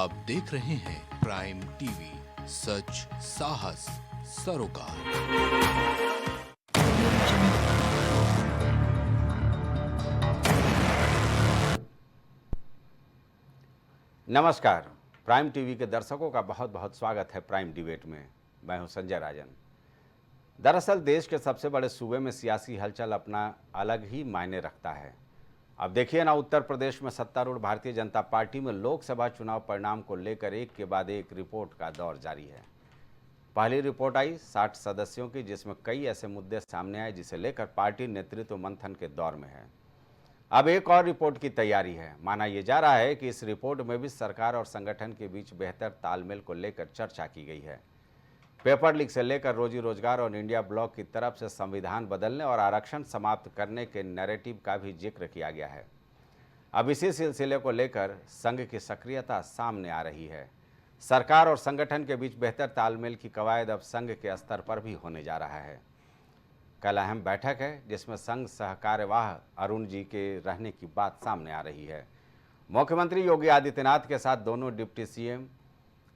आप देख रहे हैं प्राइम टीवी, सच साहस सरोकार। नमस्कार, प्राइम टीवी के दर्शकों का बहुत बहुत स्वागत है प्राइम डिबेट में। मैं हूं संजय राजन। दरअसल देश के सबसे बड़े सूबे में सियासी हलचल अपना अलग ही मायने रखता है। अब देखिए ना, उत्तर प्रदेश में सत्तारूढ़ भारतीय जनता पार्टी में लोकसभा चुनाव परिणाम को लेकर एक के बाद एक रिपोर्ट का दौर जारी है। पहली रिपोर्ट आई 60 सदस्यों की, जिसमें कई ऐसे मुद्दे सामने आए जिसे लेकर पार्टी नेतृत्व मंथन के दौर में है। अब एक और रिपोर्ट की तैयारी है। माना यह जा रहा है कि इस रिपोर्ट में भी सरकार और संगठन के बीच बेहतर तालमेल को लेकर चर्चा की गई है। पेपर लीक से लेकर रोजी रोजगार और इंडिया ब्लॉक की तरफ से संविधान बदलने और आरक्षण समाप्त करने के नैरेटिव का भी जिक्र किया गया है। अब इसी सिलसिले को लेकर संघ की सक्रियता सामने आ रही है। सरकार और संगठन के बीच बेहतर तालमेल की कवायद अब संघ के स्तर पर भी होने जा रहा है। कल अहम बैठक है जिसमें संघ सहकार्यवाह अरुण जी के रहने की बात सामने आ रही है। मुख्यमंत्री योगी आदित्यनाथ के साथ दोनों डिप्टी सीएम,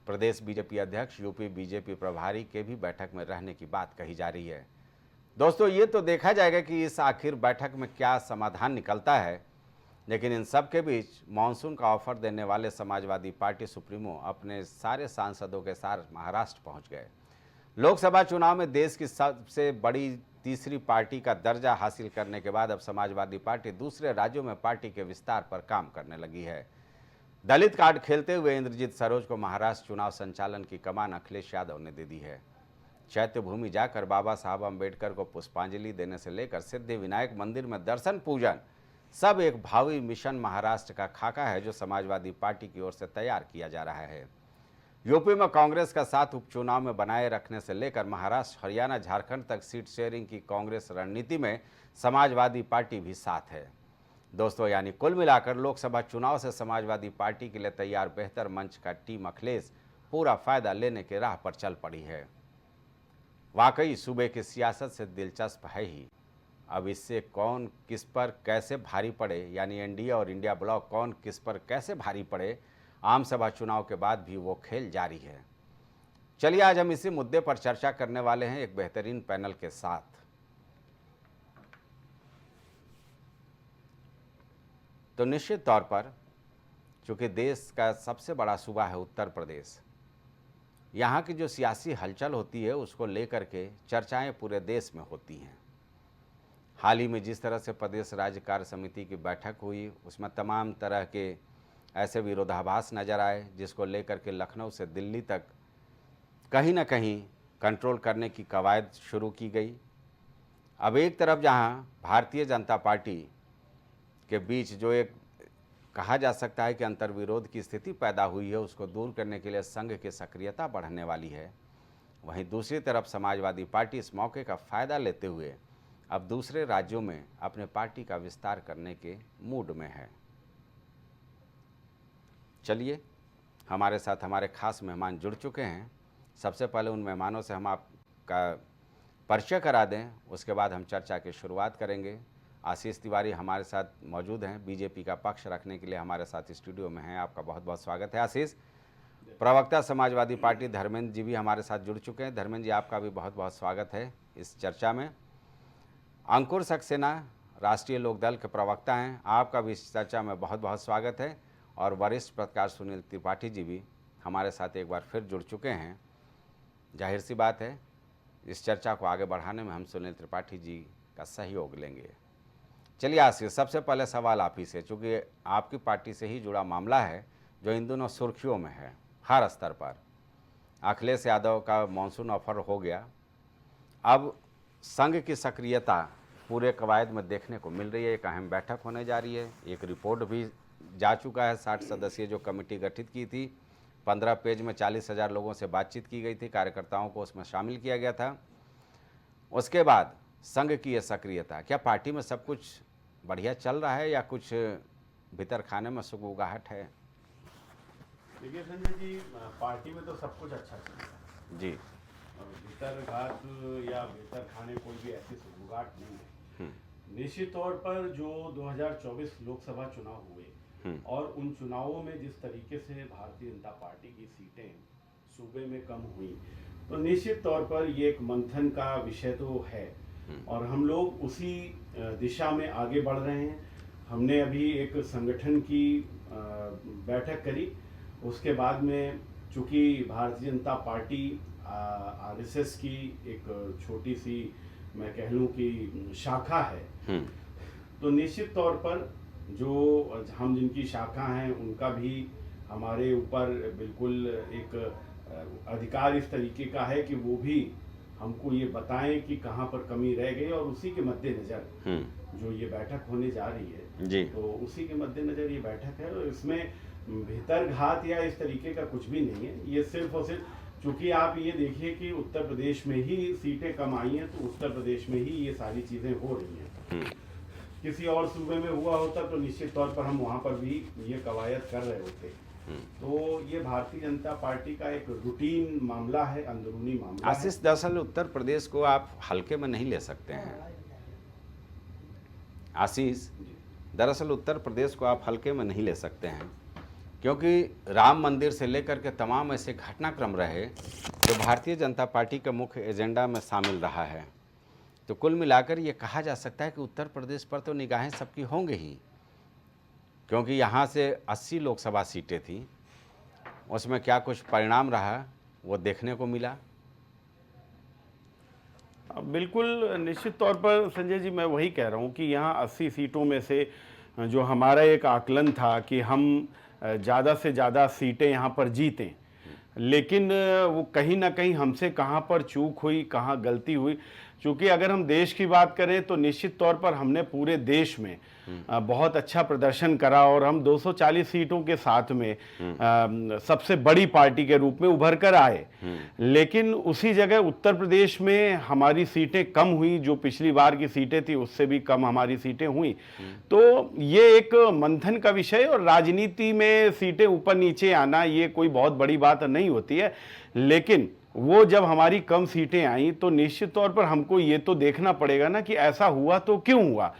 प्रदेश बीजेपी अध्यक्ष, यूपी बीजेपी प्रभारी के भी बैठक में रहने की बात कही जा रही है। दोस्तों, ये तो देखा जाएगा कि इस आखिर बैठक में क्या समाधान निकलता है, लेकिन इन सब के बीच मानसून का ऑफर देने वाले समाजवादी पार्टी सुप्रीमो अपने सारे सांसदों के साथ महाराष्ट्र पहुंच गए। लोकसभा चुनाव में देश की सबसे बड़ी तीसरी पार्टी का दर्जा हासिल करने के बाद अब समाजवादी पार्टी दूसरे राज्यों में पार्टी के विस्तार पर काम करने लगी है। दलित कार्ड खेलते हुए इंद्रजीत सरोज को महाराष्ट्र चुनाव संचालन की कमान अखिलेश यादव ने दे दी है। चैत्य भूमि जाकर बाबा साहब अम्बेडकर को पुष्पांजलि देने से लेकर सिद्धि विनायक मंदिर में दर्शन पूजन, सब एक भावी मिशन महाराष्ट्र का खाका है जो समाजवादी पार्टी की ओर से तैयार किया जा रहा है। यूपी में कांग्रेस का साथ उपचुनाव में बनाए रखने से लेकर महाराष्ट्र, हरियाणा, झारखंड तक सीट शेयरिंग की कांग्रेस रणनीति में समाजवादी पार्टी भी साथ है। दोस्तों, यानी कुल मिलाकर लोकसभा चुनाव से समाजवादी पार्टी के लिए तैयार बेहतर मंच का टीम अखिलेश पूरा फायदा लेने के राह पर चल पड़ी है। वाकई सूबे की सियासत से दिलचस्प है ही। अब इससे कौन किस पर कैसे भारी पड़े, यानी एनडीए और इंडिया ब्लॉक कौन किस पर कैसे भारी पड़े, आम सभा चुनाव के बाद भी वो खेल जारी है। चलिए आज हम इसी मुद्दे पर चर्चा करने वाले हैं एक बेहतरीन पैनल के साथ। तो निश्चित तौर पर चूंकि देश का सबसे बड़ा सूबा है उत्तर प्रदेश, यहाँ की जो सियासी हलचल होती है उसको लेकर के चर्चाएं पूरे देश में होती हैं। हाल ही में जिस तरह से प्रदेश राज्य कार्य समिति की बैठक हुई, उसमें तमाम तरह के ऐसे विरोधाभास नजर आए जिसको लेकर के लखनऊ से दिल्ली तक कहीं ना कहीं कंट्रोल करने की कवायद शुरू की गई। अब एक तरफ जहां भारतीय जनता पार्टी के बीच जो एक कहा जा सकता है कि अंतर्विरोध की स्थिति पैदा हुई है, उसको दूर करने के लिए संघ की सक्रियता बढ़ने वाली है, वहीं दूसरी तरफ समाजवादी पार्टी इस मौके का फ़ायदा लेते हुए अब दूसरे राज्यों में अपने पार्टी का विस्तार करने के मूड में है। चलिए, हमारे साथ हमारे खास मेहमान जुड़ चुके हैं। सबसे पहले उन मेहमानों से हम आपका परिचय करा दें, उसके बाद हम चर्चा की शुरुआत करेंगे। आशीष तिवारी हमारे साथ मौजूद हैं, बीजेपी का पक्ष रखने के लिए हमारे साथ स्टूडियो में हैं। आपका बहुत बहुत स्वागत है आशीष। प्रवक्ता समाजवादी पार्टी धर्मेंद्र जी भी हमारे साथ जुड़ चुके हैं। धर्मेंद्र जी, आपका भी बहुत बहुत स्वागत है इस चर्चा में। अंकुर सक्सेना राष्ट्रीय लोकदल के प्रवक्ता हैं, आपका भी इस चर्चा में बहुत बहुत स्वागत है। और वरिष्ठ पत्रकार सुनील त्रिपाठी जी भी हमारे साथ एक बार फिर जुड़ चुके हैं। जाहिर सी बात है, इस चर्चा को आगे बढ़ाने में हम सुनील त्रिपाठी जी का सहयोग लेंगे। चलिए आशीष, सबसे पहले सवाल आप ही से, चूँकि आपकी पार्टी से ही जुड़ा मामला है जो इन दोनों सुर्खियों में है हर स्तर पर। अखिलेश यादव का मानसून ऑफर हो गया, अब संघ की सक्रियता पूरे कवायद में देखने को मिल रही है। एक अहम बैठक होने जा रही है, एक रिपोर्ट भी जा चुका है। 60 सदस्यीय जो कमेटी गठित की थी, 15 पेज में 40,000 लोगों से बातचीत की गई थी, कार्यकर्ताओं को उसमें शामिल किया गया था। उसके बाद संघ की यह सक्रियता, क्या पार्टी में सब कुछ बढ़िया चल रहा है या कुछ भीतर खाने में सुगबुगाहट है? देखिए संजय जी, पार्टी में तो सब कुछ अच्छा चल रहा है जी। और भीतर घात या भीतर खाने कोई भी ऐसी सुगबुगाहट नहीं है। निश्चित तौर पर जो 2024 लोकसभा चुनाव हुए और उन चुनावों में जिस तरीके से भारतीय जनता पार्टी की सीटें सूबे में कम हुई, तो निश्चित तौर पर ये एक मंथन का विषय तो है और हम लोग उसी दिशा में आगे बढ़ रहे हैं। हमने अभी एक संगठन की बैठक करी, उसके बाद में चूंकि भारतीय जनता पार्टी आरएसएस की एक छोटी सी, मैं कह लूँ कि शाखा है, तो निश्चित तौर पर जो हम जिनकी शाखा हैं उनका भी हमारे ऊपर बिल्कुल एक अधिकार इस तरीके का है कि वो भी हमको ये बताएं कि कहाँ पर कमी रह गई, और उसी के मद्देनजर जो ये बैठक होने जा रही है जी, तो उसी के मद्देनजर ये बैठक है। और इसमें भीतर घात या इस तरीके का कुछ भी नहीं है। ये सिर्फ और सिर्फ चूंकि आप ये देखिए कि उत्तर प्रदेश में ही सीटें कम आई हैं, तो उत्तर प्रदेश में ही ये सारी चीज़ें हो रही हैं। किसी और सूबे में हुआ होता तो निश्चित तौर पर हम वहाँ पर भी ये कवायद कर रहे होते। तो ये भारतीय जनता पार्टी का एक रूटीन मामला है, अंदरूनी मामला है। आशीष, दरअसल उत्तर प्रदेश को आप हल्के में नहीं ले सकते हैं। आशीष, दरअसल उत्तर प्रदेश को आप हल्के में नहीं ले सकते हैं, क्योंकि राम मंदिर से लेकर के तमाम ऐसे घटनाक्रम रहे जो भारतीय जनता पार्टी के मुख्य एजेंडा में शामिल रहा है। तो कुल मिलाकर ये कहा जा सकता है कि उत्तर प्रदेश पर तो निगाहें सबकी होंगी ही, क्योंकि यहाँ से 80 लोकसभा सीटें थीं, उसमें क्या कुछ परिणाम रहा वो देखने को मिला। बिल्कुल निश्चित तौर पर संजय जी, मैं वही कह रहा हूँ कि यहाँ 80 सीटों में से जो हमारा एक आकलन था कि हम ज़्यादा से ज़्यादा सीटें यहाँ पर जीतें, लेकिन वो कहीं ना कहीं हमसे कहाँ पर चूक हुई, कहाँ गलती हुई। चूँकि अगर हम देश की बात करें तो निश्चित तौर पर हमने पूरे देश में बहुत अच्छा प्रदर्शन करा और हम 240 सीटों के साथ में सबसे बड़ी पार्टी के रूप में उभर कर आए। लेकिन उसी जगह उत्तर प्रदेश में हमारी सीटें कम हुई, जो पिछली बार की सीटें थी उससे भी कम हमारी सीटें हुई। तो ये एक मंथन का विषय, और राजनीति में सीटें ऊपर नीचे आना ये कोई बहुत बड़ी बात नहीं होती है। लेकिन वो जब हमारी कम सीटें आई तो निश्चित तौर पर हमको ये तो देखना पड़ेगा ना कि ऐसा हुआ तो क्यों हुआ,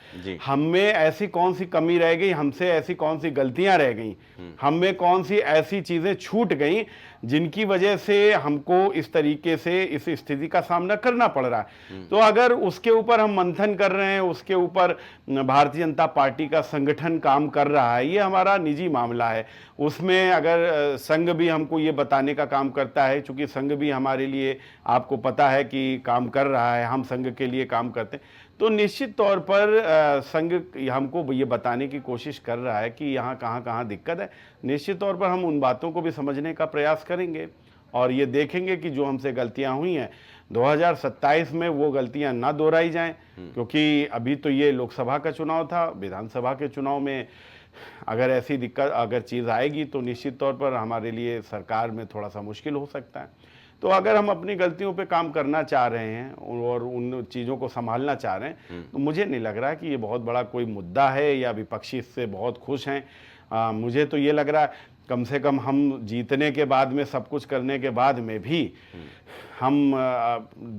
हम में ऐसी कौन सी कमी रह गई, हमसे ऐसी कौन सी गलतियां रह गई, हम में कौन सी ऐसी चीजें छूट गई जिनकी वजह से हमको इस तरीके से इस स्थिति का सामना करना पड़ रहा है। तो अगर उसके ऊपर हम मंथन कर रहे हैं, उसके ऊपर भारतीय जनता पार्टी का संगठन काम कर रहा है, ये हमारा निजी मामला है। उसमें अगर संघ भी हमको ये बताने का काम करता है, चूंकि संघ भी हमारे लिए आपको पता है कि काम कर रहा है, हम संघ के लिए काम करते हैं, तो निश्चित तौर पर संघ हमको ये बताने की कोशिश कर रहा है कि यहाँ कहाँ कहाँ दिक्कत है। निश्चित तौर पर हम उन बातों को भी समझने का प्रयास करेंगे और ये देखेंगे कि जो हमसे गलतियाँ हुई हैं 2027 में वो गलतियाँ ना दोहराई जाएं, क्योंकि अभी तो ये लोकसभा का चुनाव था। विधानसभा के चुनाव में अगर ऐसी दिक्कत अगर चीज़ आएगी तो निश्चित तौर पर हमारे लिए सरकार में थोड़ा सा मुश्किल हो सकता है। तो अगर हम अपनी गलतियों पे काम करना चाह रहे हैं और उन चीज़ों को संभालना चाह रहे हैं तो मुझे नहीं लग रहा कि ये बहुत बड़ा कोई मुद्दा है या विपक्षी इससे बहुत खुश हैं। मुझे तो ये लग रहा है कम से कम हम जीतने के बाद में, सब कुछ करने के बाद में भी हम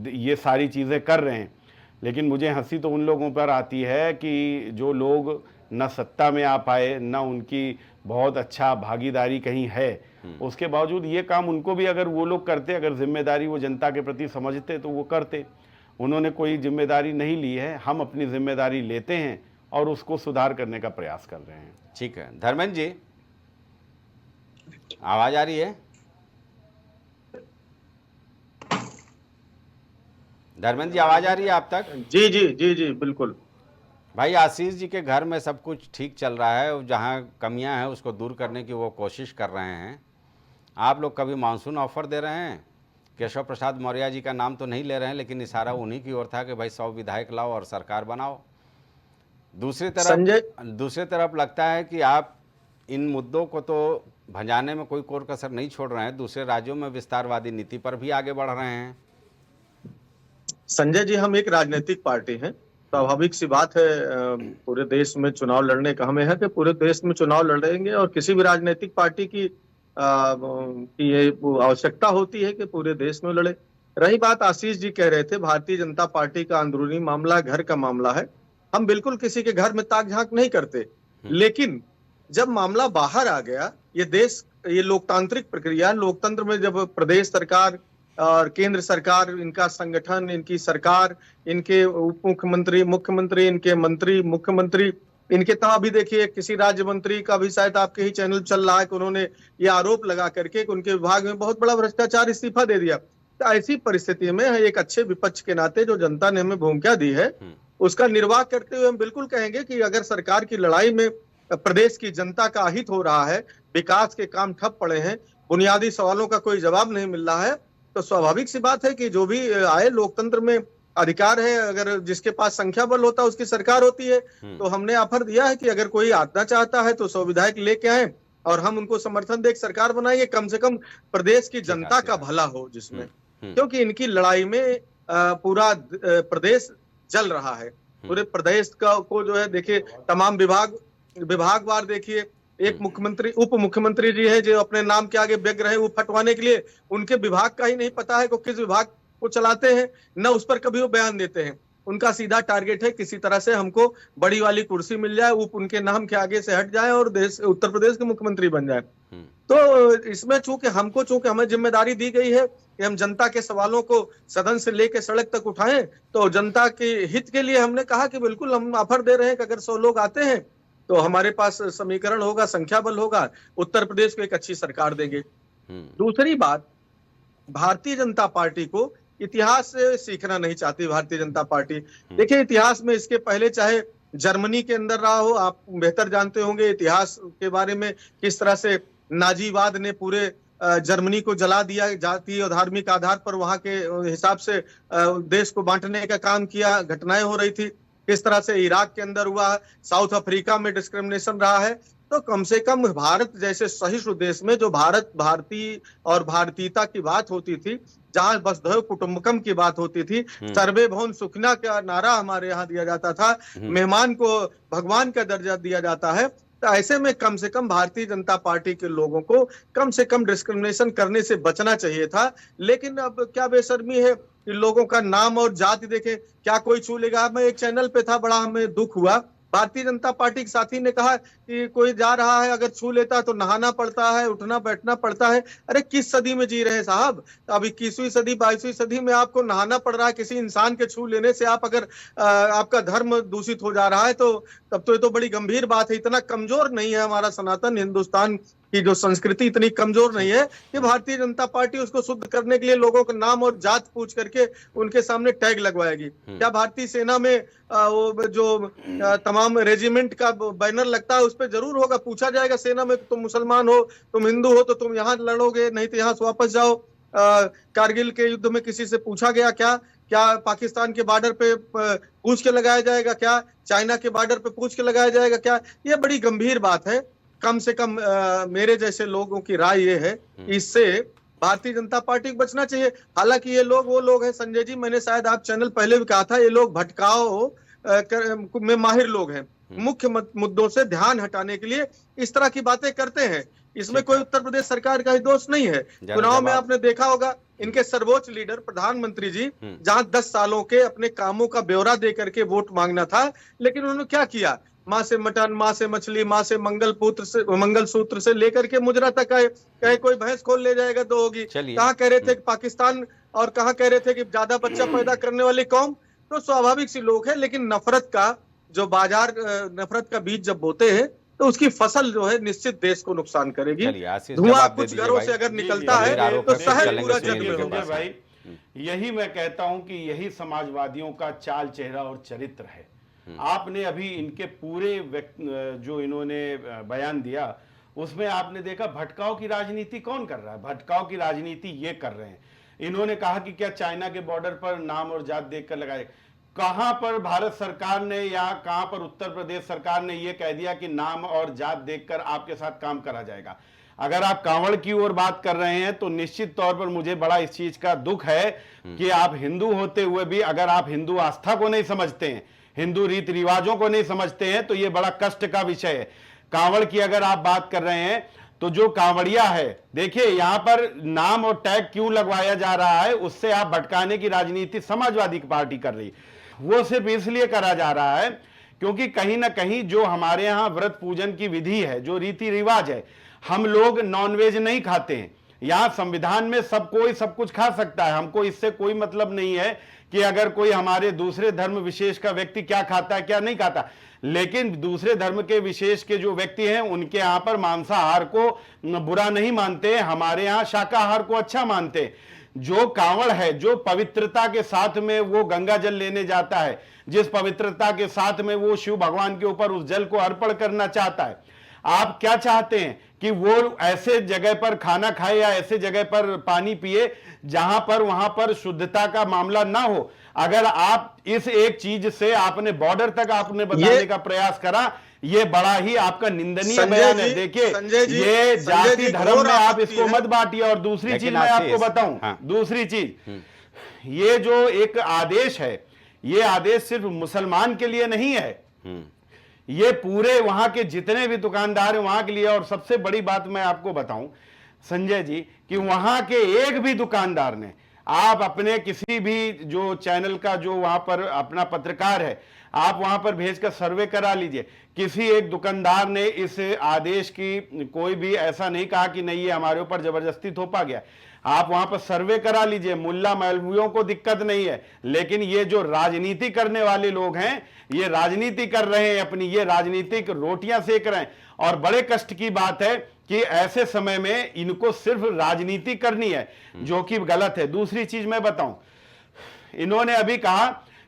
ये सारी चीज़ें कर रहे हैं। लेकिन मुझे हंसी तो उन लोगों पर आती है कि जो लोग न सत्ता में आ पाए, न उनकी बहुत अच्छा भागीदारी कहीं है, उसके बावजूद ये काम उनको भी अगर वो लोग करते, अगर जिम्मेदारी वो जनता के प्रति समझते तो वो करते। उन्होंने कोई जिम्मेदारी नहीं ली है, हम अपनी जिम्मेदारी लेते हैं और उसको सुधार करने का प्रयास कर रहे हैं। ठीक है, धर्मेंद्र जी आवाज आ रही है? धर्मेंद्र जी आवाज आ रही है आप तक? जी जी जी जी बिल्कुल। भाई आशीष जी के घर में सब कुछ ठीक चल रहा है, जहाँ कमियां हैं उसको दूर करने की वो कोशिश कर रहे हैं। आप लोग कभी मानसून ऑफर दे रहे हैं? केशव प्रसाद मौर्य जी का नाम तो नहीं ले रहे हैं, लेकिन इशारा उन्हीं की ओर था कि भाई 100 विधायक लाओ और सरकार बनाओ। दूसरी तरफ लगता है कि आप इन मुद्दों को तो भंजाने में कोई कोर कसर नहीं छोड़ रहे हैं, दूसरे राज्यों में विस्तारवादी नीति पर भी आगे बढ़ रहे हैं। संजय जी, हम एक राजनीतिक पार्टी हैं, स्वाभाविक सी बात है। पूरे देश में चुनाव लड़ने का हमें है कि पूरे देश में चुनाव लड़ेंगे और किसी भी राजनीतिक पार्टी की ये आवश्यकता होती है कि पूरे देश में लड़े। रही बात आशीष जी कह रहे थे भारतीय जनता पार्टी का अंदरूनी मामला, घर का मामला है, हम बिल्कुल किसी के घर में ताक झांक नहीं करते, लेकिन जब मामला बाहर आ गया, ये लोकतांत्रिक प्रक्रिया, लोकतंत्र में जब प्रदेश सरकार और केंद्र सरकार, इनका संगठन, इनकी सरकार, इनके उप मुख्यमंत्री, मुख्यमंत्री, इनके मंत्री, मुख्यमंत्री, इनके तो अभी देखिए किसी राज्य मंत्री का भी शायद आपके ही चैनल चल रहा है कि उन्होंने ये आरोप लगा करके कि उनके विभाग में बहुत बड़ा भ्रष्टाचार, इस्तीफा दे दिया। तो ऐसी परिस्थिति में एक अच्छे विपक्ष के नाते जो जनता ने हमें भूमिका दी है उसका निर्वाह करते हुए हम बिल्कुल कहेंगे कि अगर सरकार की लड़ाई में प्रदेश की जनता का अहित हो रहा है, विकास के काम ठप पड़े हैं, बुनियादी सवालों का कोई जवाब नहीं मिल रहा है, तो स्वाभाविक सी बात है कि जो भी आए, लोकतंत्र में अधिकार है, अगर जिसके पास संख्या बल होता है उसकी सरकार होती है। तो हमने ऑफर दिया है कि अगर कोई आना चाहता है तो 100 विधायक लेके आए और हम उनको समर्थन देकर सरकार बनाएंगे, कम से कम प्रदेश की जनता का भला हो जिसमें, क्योंकि इनकी लड़ाई में पूरा प्रदेश जल रहा है। पूरे प्रदेश को जो है देखिए, तमाम विभागवार देखिए, एक मुख्यमंत्री, उप मुख्यमंत्री जी है जो अपने नाम के आगे व्यग्र है, वो फटवाने के लिए उनके विभाग का ही नहीं पता है कि किस विभाग को चलाते हैं, न उस पर कभी वो बयान देते हैं। उनका सीधा टारगेट है किसी तरह से हमको बड़ी वाली कुर्सी मिल जाए, उप उनके नाम के आगे से हट जाए और उत्तर प्रदेश के मुख्यमंत्री बन जाए। तो इसमें चूंकि हमें जिम्मेदारी दी गई है कि हम जनता के सवालों को सदन से लेकर सड़क तक उठाएं, तो जनता के हित के लिए हमने कहा कि बिल्कुल हम ऑफर दे रहे हैं कि अगर 100 लोग आते हैं तो हमारे पास समीकरण होगा, संख्या बल होगा, उत्तर प्रदेश को एक अच्छी सरकार देंगे। दूसरी बात, भारतीय जनता पार्टी को इतिहास से सीखना नहीं चाहती भारतीय जनता पार्टी। देखिए, इतिहास में इसके पहले चाहे जर्मनी के अंदर रहा हो, आप बेहतर जानते होंगे इतिहास के बारे में, किस तरह से नाजीवाद ने पूरे जर्मनी को जला दिया, जातीय और धार्मिक आधार पर वहां के हिसाब से देश को बांटने का काम किया, घटनाएं हो रही थी, किस तरह से इराक के अंदर हुआ, साउथ अफ्रीका में डिस्क्रिमिनेशन रहा है। तो कम से कम भारत जैसे सहिष्णु देश में जो भारतीय और भारतीयता की बात होती थी, जहां वसुधैव कुटुंबकम की बात होती थी, सर्वे भवन्तु सुखिनः का नारा हमारे यहाँ दिया जाता था, मेहमान को भगवान का दर्जा दिया जाता है, तो ऐसे में कम से कम भारतीय जनता पार्टी के लोगों को कम से कम डिस्क्रिमिनेशन करने से बचना चाहिए था। लेकिन अब क्या बेशर्मी है कि लोगों का नाम और जाति देखे, क्या कोई छू लेगा। मैं एक चैनल पे था, बड़ा हमें दुख हुआ, भारतीय जनता पार्टी के साथी ने कहा कि कोई जा रहा है, अगर छू लेता है तो नहाना पड़ता है, उठना बैठना पड़ता है। अरे किस सदी में जी रहे हैं साहब? अब 21वीं सदी 22वीं सदी में आपको नहाना पड़ रहा है किसी इंसान के छू लेने से। आप अगर आपका धर्म दूषित हो जा रहा है तो तब तो ये तो बड़ी गंभीर बात है। इतना कमजोर नहीं है हमारा सनातन हिंदुस्तान की जो संस्कृति, इतनी कमजोर नहीं है कि भारतीय जनता पार्टी उसको शुद्ध करने के लिए लोगों का नाम और जात पूछ करके उनके सामने टैग लगवाएगी। क्या भारतीय सेना में वो जो तमाम रेजिमेंट का बैनर लगता है उस पर जरूर होगा, पूछा जाएगा सेना में, तुम मुसलमान हो, तुम हिंदू हो तो तुम यहाँ लड़ोगे, नहीं तो यहाँ से वापस जाओ। कारगिल के युद्ध में किसी से पूछा गया क्या पाकिस्तान के बॉर्डर पे पूछ के लगाया जाएगा? क्या चाइना के बॉर्डर पे पूछ के लगाया जाएगा? क्या ये बड़ी गंभीर बात है। कम से कम मेरे जैसे लोगों की राय ये है, इससे भारतीय जनता पार्टी को बचना चाहिए। हालांकि ये लोग वो लोग हैं, संजय जी, मैंने शायद आप चैनल पहले भी कहा था, ये लोग भटकाव में माहिर लोग हैं, मुख्य मुद्दों से ध्यान हटाने के लिए इस तरह की बातें करते हैं। इसमें कोई उत्तर प्रदेश सरकार का ही दोष नहीं है। चुनाव में आपने देखा होगा, इनके सर्वोच्च लीडर प्रधानमंत्री जी जहां 10 सालों के अपने कामों का ब्यौरा दे करके वोट मांगना था, लेकिन उन्होंने क्या किया? माँ से मटन, माँ से मछली, माँ से मंगलसूत्र से लेकर के मुजरा तक आए। कहे कोई भैंस खोल ले जाएगा तो होगी। कहाँ कह रहे थे कि पाकिस्तान, और कहाँ कह रहे थे कि ज्यादा बच्चा पैदा करने वाली कौम। तो स्वाभाविक सी लोग है, लेकिन नफरत का जो बाजार, नफरत का बीज जब बोते हैं तो उसकी फसल जो है निश्चित देश को नुकसान करेगी। धुआं कुछ घरों से अगर निकलता है तो शहर पूरा जल होगा। भाई, यही मैं कहता हूं कि यही समाजवादियों का चाल चेहरा और चरित्र है। आपने अभी इनके पूरे जो इन्होंने बयान दिया उसमें आपने देखा भटकाव की राजनीति कौन कर रहा है। भटकाव की राजनीति ये कर रहे हैं। इन्होंने कहा कि क्या चाइना के बॉर्डर पर नाम और जात देखकर लगाए। कहां पर भारत सरकार ने या कहां पर उत्तर प्रदेश सरकार ने यह कह दिया कि नाम और जात देखकर आपके साथ काम करा जाएगा। अगर आप कांवड़ की ओर बात कर रहे हैं तो निश्चित तौर पर मुझे बड़ा इस चीज का दुख है कि आप हिंदू होते हुए भी अगर आप हिंदू आस्था को नहीं समझते हैं, हिंदू रीति रिवाजों को नहीं समझते हैं, तो यह बड़ा कष्ट का विषय है। कांवड़ की अगर आप बात कर रहे हैं तो जो कांवड़िया है, देखिए यहां पर नाम और टैग क्यों लगवाया जा रहा है, उससे आप भटकाने की राजनीति समाजवादी पार्टी कर रही है। वो सिर्फ इसलिए करा जा रहा है क्योंकि कहीं ना कहीं जो हमारे यहाँ व्रत पूजन की विधि है, जो रीति रिवाज है, हम लोग नॉनवेज नहीं खाते हैं। यहाँ संविधान में सब कोई सब कुछ खा सकता है, हमको इससे कोई मतलब नहीं है कि अगर कोई हमारे दूसरे धर्म विशेष का व्यक्ति क्या खाता है क्या नहीं खाता। लेकिन दूसरे धर्म के विशेष के जो व्यक्ति हैं उनके यहाँ पर मांसाहार को बुरा नहीं मानते, हमारे यहाँ शाकाहार को अच्छा मानते हैं। जो कांवड़ है, जो पवित्रता के साथ में वो गंगा जल लेने जाता है, जिस पवित्रता के साथ में वो शिव भगवान के ऊपर उस जल को अर्पण करना चाहता है, आप क्या चाहते हैं कि वो ऐसे जगह पर खाना खाए या ऐसे जगह पर पानी पिए जहां पर वहां पर शुद्धता का मामला ना हो। अगर आप इस एक चीज से आपने बॉर्डर तक आपने बताने का प्रयास करा, ये बड़ा ही आपका निंदनीय बयान है। देखिए, ये जाति धर्म में आप इसको मत बांटिए। और दूसरी चीज मैं आपको बताऊं, दूसरी चीज, ये जो एक आदेश है, ये आदेश सिर्फ मुसलमान के लिए नहीं है, ये पूरे वहां के जितने भी दुकानदार हैं वहां के लिए। और सबसे बड़ी बात मैं आपको बताऊं संजय जी, कि वहां के एक भी दुकानदार ने, आप अपने किसी भी जो चैनल का जो वहां पर अपना पत्रकार है, आप वहां पर भेजकर सर्वे करा लीजिए, किसी एक दुकानदार ने इस आदेश की कोई भी ऐसा नहीं कहा कि नहीं ये हमारे ऊपर जबरदस्ती थोपा गया। आप वहां पर सर्वे करा लीजिए, मुल्ला मौलवियों को दिक्कत नहीं है, लेकिन ये जो राजनीति करने वाले लोग हैं, ये राजनीति कर रहे हैं, अपनी ये राजनीतिक रोटियां सेक रहे हैं। और बड़े कष्ट की बात है कि ऐसे समय में इनको सिर्फ राजनीति करनी है, जो कि गलत है। दूसरी चीज मैं बताऊं, इन्होंने अभी कहा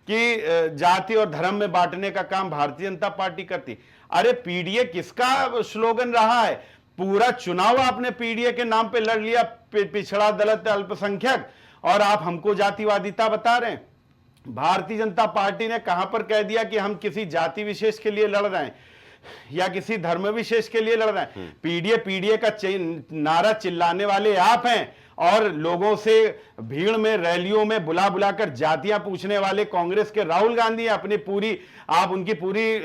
कि जाति और धर्म में बांटने का काम भारतीय जनता पार्टी करती। अरे पीडीए किसका स्लोगन रहा है? पूरा चुनाव आपने पीडीए के नाम पे लड़ लिया, पिछड़ा दलित अल्पसंख्यक, और आप हमको जातिवादिता बता रहे हैं। भारतीय जनता पार्टी ने कहां पर कह दिया कि हम किसी जाति विशेष के लिए लड़ रहे हैं या किसी धर्म विशेष के लिए लड़ रहे हैं? पीडीए का नारा चिल्लाने वाले आप हैं, और लोगों से भीड़ में रैलियों में बुला बुलाकर जातियां पूछने वाले कांग्रेस के राहुल गांधी अपनी पूरी, आप उनकी पूरी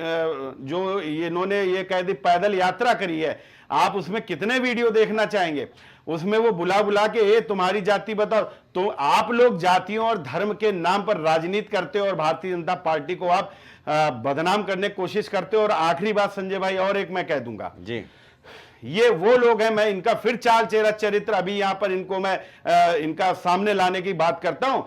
जो इन्होंने ये कह दी पैदल यात्रा करी है, आप उसमें कितने वीडियो देखना चाहेंगे? उसमें वो बुला बुला के ये तुम्हारी जाति बताओ। तो आप लोग जातियों और धर्म के नाम पर राजनीति करते हो और भारतीय जनता पार्टी को आप बदनाम करने की कोशिश करते हो। और आखिरी बात संजय भाई, और एक मैं कह दूंगा जी, ये वो लोग हैं, मैं इनका फिर चाल चेहरा चरित्र अभी यहां पर इनको मैं इनका सामने लाने की बात करता हूं।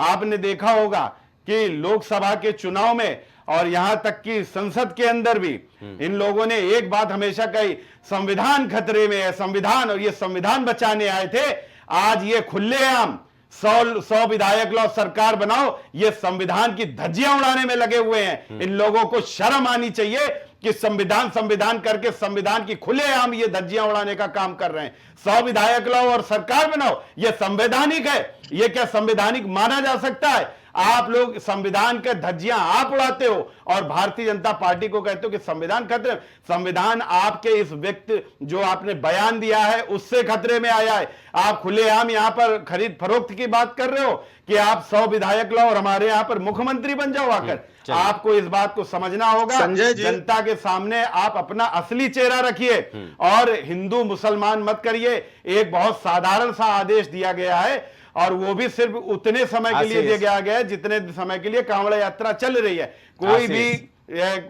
आपने देखा होगा कि लोकसभा के चुनाव में और यहां तक कि संसद के अंदर भी इन लोगों ने एक बात हमेशा कही, संविधान खतरे में है, संविधान, और ये संविधान बचाने आए थे। आज ये खुलेआम 100 विधायक लो सरकार बनाओ, ये संविधान की धज्जियां उड़ाने में लगे हुए हैं। इन लोगों को शर्म आनी चाहिए कि संविधान करके संविधान की खुलेआम ये धज्जियां उड़ाने का काम कर रहे हैं। 100 विधायक लाओ और सरकार बनाओ, ये संवैधानिक है? ये क्या संवैधानिक माना जा सकता है? आप लोग संविधान के धज्जियां आप उड़ाते हो और भारतीय जनता पार्टी को कहते हो कि संविधान खतरे में। संविधान आपके इस व्यक्ति जो आपने बयान दिया है उससे खतरे में आया है। आप खुलेआम यहां पर खरीद फरोख्त की बात कर रहे हो कि आप 100 विधायक लाओ और हमारे यहां पर मुख्यमंत्री बन जाओ आकर। आपको इस बात को समझना होगा, जनता के सामने आप अपना असली चेहरा रखिए और हिंदू मुसलमान मत करिए। एक बहुत साधारण सा आदेश दिया गया है और वो भी सिर्फ उतने समय के लिए दिया गया है जितने समय के लिए कांवड़ यात्रा चल रही है। कोई भी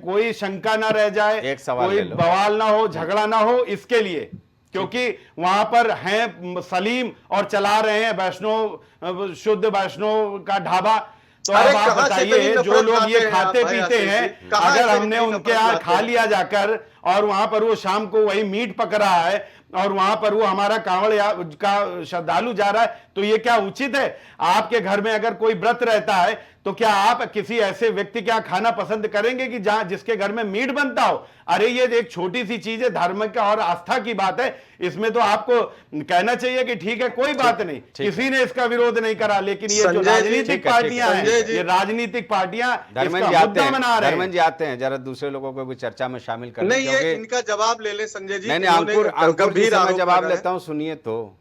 कोई शंका ना रह जाए, कोई बवाल ना हो, झगड़ा ना हो, इसके लिए, क्योंकि वहां पर हैं सलीम और चला रहे हैं वैष्णव, शुद्ध वैष्णव का ढाबा। तो अब आप बताइए, जो लोग ये खाते पीते हैं, अगर हमने उनके यहाँ खा लिया जाकर और वहां पर वो शाम को वही मीट पक रहा है और वहां पर वो हमारा कांवड़ का श्रद्धालु जा रहा है, तो ये क्या उचित है? आपके घर में अगर कोई व्रत रहता है तो क्या आप किसी ऐसे व्यक्ति के यहाँ खाना पसंद करेंगे कि जहां जिसके घर में मीट बनता हो? अरे ये एक छोटी सी चीज है, धर्म का और आस्था की बात है, इसमें तो आपको कहना चाहिए कि ठीक है, कोई बात नहीं, किसी ने इसका विरोध नहीं करा। लेकिन ये जो राजनीतिक पार्टियां हैं, ये राजनीतिक पार्टियां इसका मुद्दा बना रहे हैं। धर्मेंद्र जी आते हैं, जरा दूसरे लोगों को भी चर्चा में शामिल कर नहीं, ये इनका जवाब ले ले संजय जी। नहीं, अंकुर जी से मैं जवाब लेता हूं, सुनिए तो।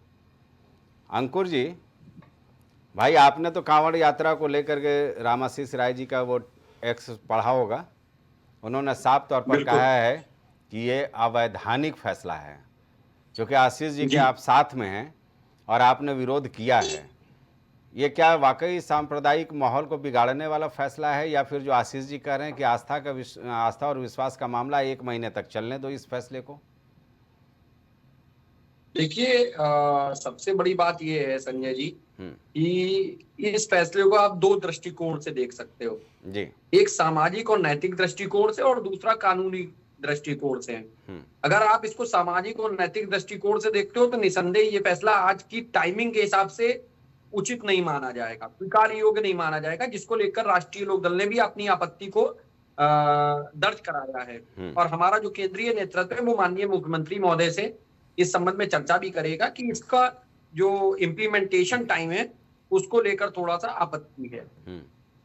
अंकुर जी भाई, आपने तो कांवड़ यात्रा को लेकर के रामाशीष राय जी का वो एक्स पढ़ा होगा। उन्होंने साफ तौर पर कहा है कि ये अवैधानिक फैसला है, क्योंकि आशीष जी के आप साथ में हैं और आपने विरोध किया है। ये क्या वाकई सांप्रदायिक माहौल को बिगाड़ने वाला फैसला है, या फिर जो आशीष जी कह रहे हैं कि आस्था और विश्वास का मामला 1 महीने तक चलने दो इस फैसले को? देखिए, सबसे बड़ी बात यह है संजय जी कि इस फैसले को आप 2 दृष्टिकोण से देख सकते हो जी। एक सामाजिक और नैतिक दृष्टिकोण से और दूसरा कानूनी दृष्टिकोण से। अगर आप इसको सामाजिक और नैतिक दृष्टिकोण से देखते हो तो निसंदेह ये फैसला आज की टाइमिंग के हिसाब से उचित नहीं माना जाएगा, स्वीकार योग्य नहीं माना जाएगा, जिसको लेकर राष्ट्रीय लोकदल ने भी अपनी आपत्ति को दर्ज कराया है। और हमारा जो केंद्रीय नेतृत्व है वो माननीय मुख्यमंत्री महोदय से इस संबंध में चर्चा भी करेगा कि इसका जो इम्प्लीमेंटेशन टाइम है उसको लेकर थोड़ा सा आपत्ति है।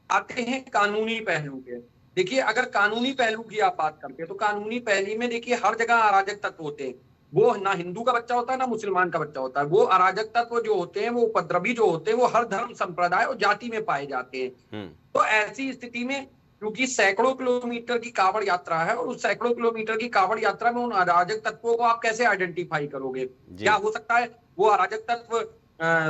आते हैं कानूनी पहलू पे। देखिए, अगर कानूनी पहलू की आप बात करते हैं तो कानूनी पहलू में देखिए हर जगह अराजक तत्व होते हैं। वो ना हिंदू का बच्चा होता है ना मुसलमान का बच्चा होता है। वो अराजक तत्व जो होते हैं, वो उपद्रवी जो होते हैं, वो हर धर्म संप्रदाय और जाति में पाए जाते हैं। तो ऐसी स्थिति में क्योंकि सैकड़ों किलोमीटर की कांवड़ यात्रा है और उस सैकड़ों किलोमीटर की कांवड़ यात्रा में उन अराजक तत्वों को आप कैसे आइडेंटिफाई करोगे? क्या हो सकता है वो अराजक तत्व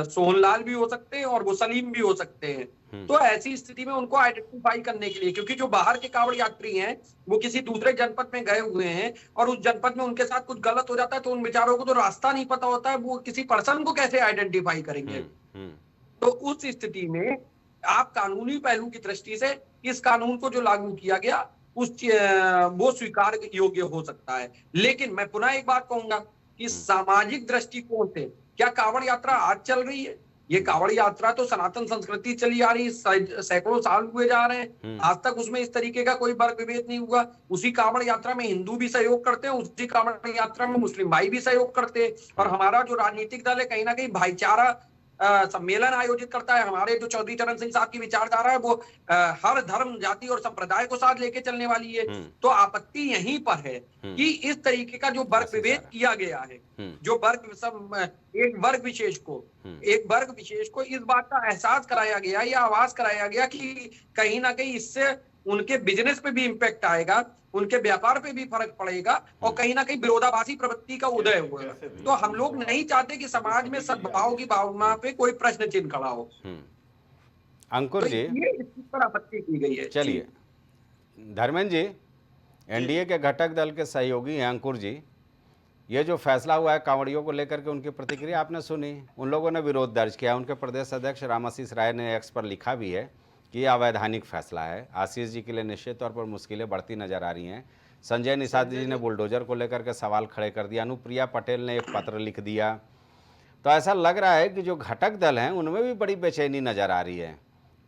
सोहनलाल भी हो सकते हैं और वो सलीम भी हो सकते हैं। तो ऐसी स्थिति में उनको आइडेंटिफाई करने के लिए, क्योंकि जो बाहर के कांवड़ यात्री हैं वो किसी दूसरे जनपद में गए हुए हैं और उस जनपद में उनके साथ कुछ गलत हो जाता है तो उन बेचारों को तो रास्ता नहीं पता होता है, वो किसी पर्सन को कैसे आइडेंटिफाई करेंगे? तो उस स्थिति में आप कानूनी पहलू की दृष्टि से इस कानून को जो लागू किया गया वो स्वीकार योग्य हो सकता है। लेकिन मैं पुनः एक बात कहूंगा कि सामाजिक दृष्टिकोण से क्या कांवड़ यात्रा आज चल रही है? ये कांवड़ यात्रा तो सनातन संस्कृति चली आ रही है, सैकड़ों साल हुए जा रहे हैं, आज तक उसमें इस तरीके का कोई वर्ग विभेद नहीं हुआ। उसी कांवड़ यात्रा में हिंदू भी सहयोग करते हैं, उसी कांवड़ यात्रा में मुस्लिम भाई भी सहयोग करते हैं। और हमारा जो राजनीतिक दल है कहीं ना कहीं भाईचारा सम्मेलन आयोजित करता है। हमारे जो चौधरी चरण सिंह साहब की विचारधारा है वो हर धर्म जाति और संप्रदाय को साथ लेके चलने वाली है। तो आपत्ति यहीं पर है कि इस तरीके का जो वर्ग विभेद किया गया है, जो एक वर्ग विशेष को इस बात का एहसास कराया गया या आभास कराया गया कि कहीं ना कहीं इससे उनके बिजनेस पे भी इम्पैक्ट आएगा, उनके व्यापार पे भी फर्क पड़ेगा और कहीं ना कहीं विरोधाभासी प्रवृत्ति का उदय हुआ है। तो हम लोग नहीं चाहते कि समाज में सद्भाव की भावना पे कोई प्रश्न चिन्ह खड़ा हो। अंकुर जी, ये इस पर आपत्ति की गई है। चलिए धर्मेंद्र जी, एनडीए के घटक दल के सहयोगी हैं अंकुर जी, ये जो फैसला हुआ है कांवड़ियों को लेकर के उनकी प्रतिक्रिया आपने सुनी। उन लोगों ने विरोध दर्ज किया। उनके प्रदेश अध्यक्ष रामाशीष राय ने एक्स पर लिखा भी है कि यह अवैधानिक फैसला है। आशीष जी के लिए निश्चित तौर पर मुश्किलें बढ़ती नजर आ रही हैं। संजय निषाद जी ने बुलडोजर को लेकर के सवाल खड़े कर दिया। अनुप्रिया पटेल ने एक पत्र लिख दिया। तो ऐसा लग रहा है कि जो घटक दल हैं उनमें भी बड़ी बेचैनी नजर आ रही है।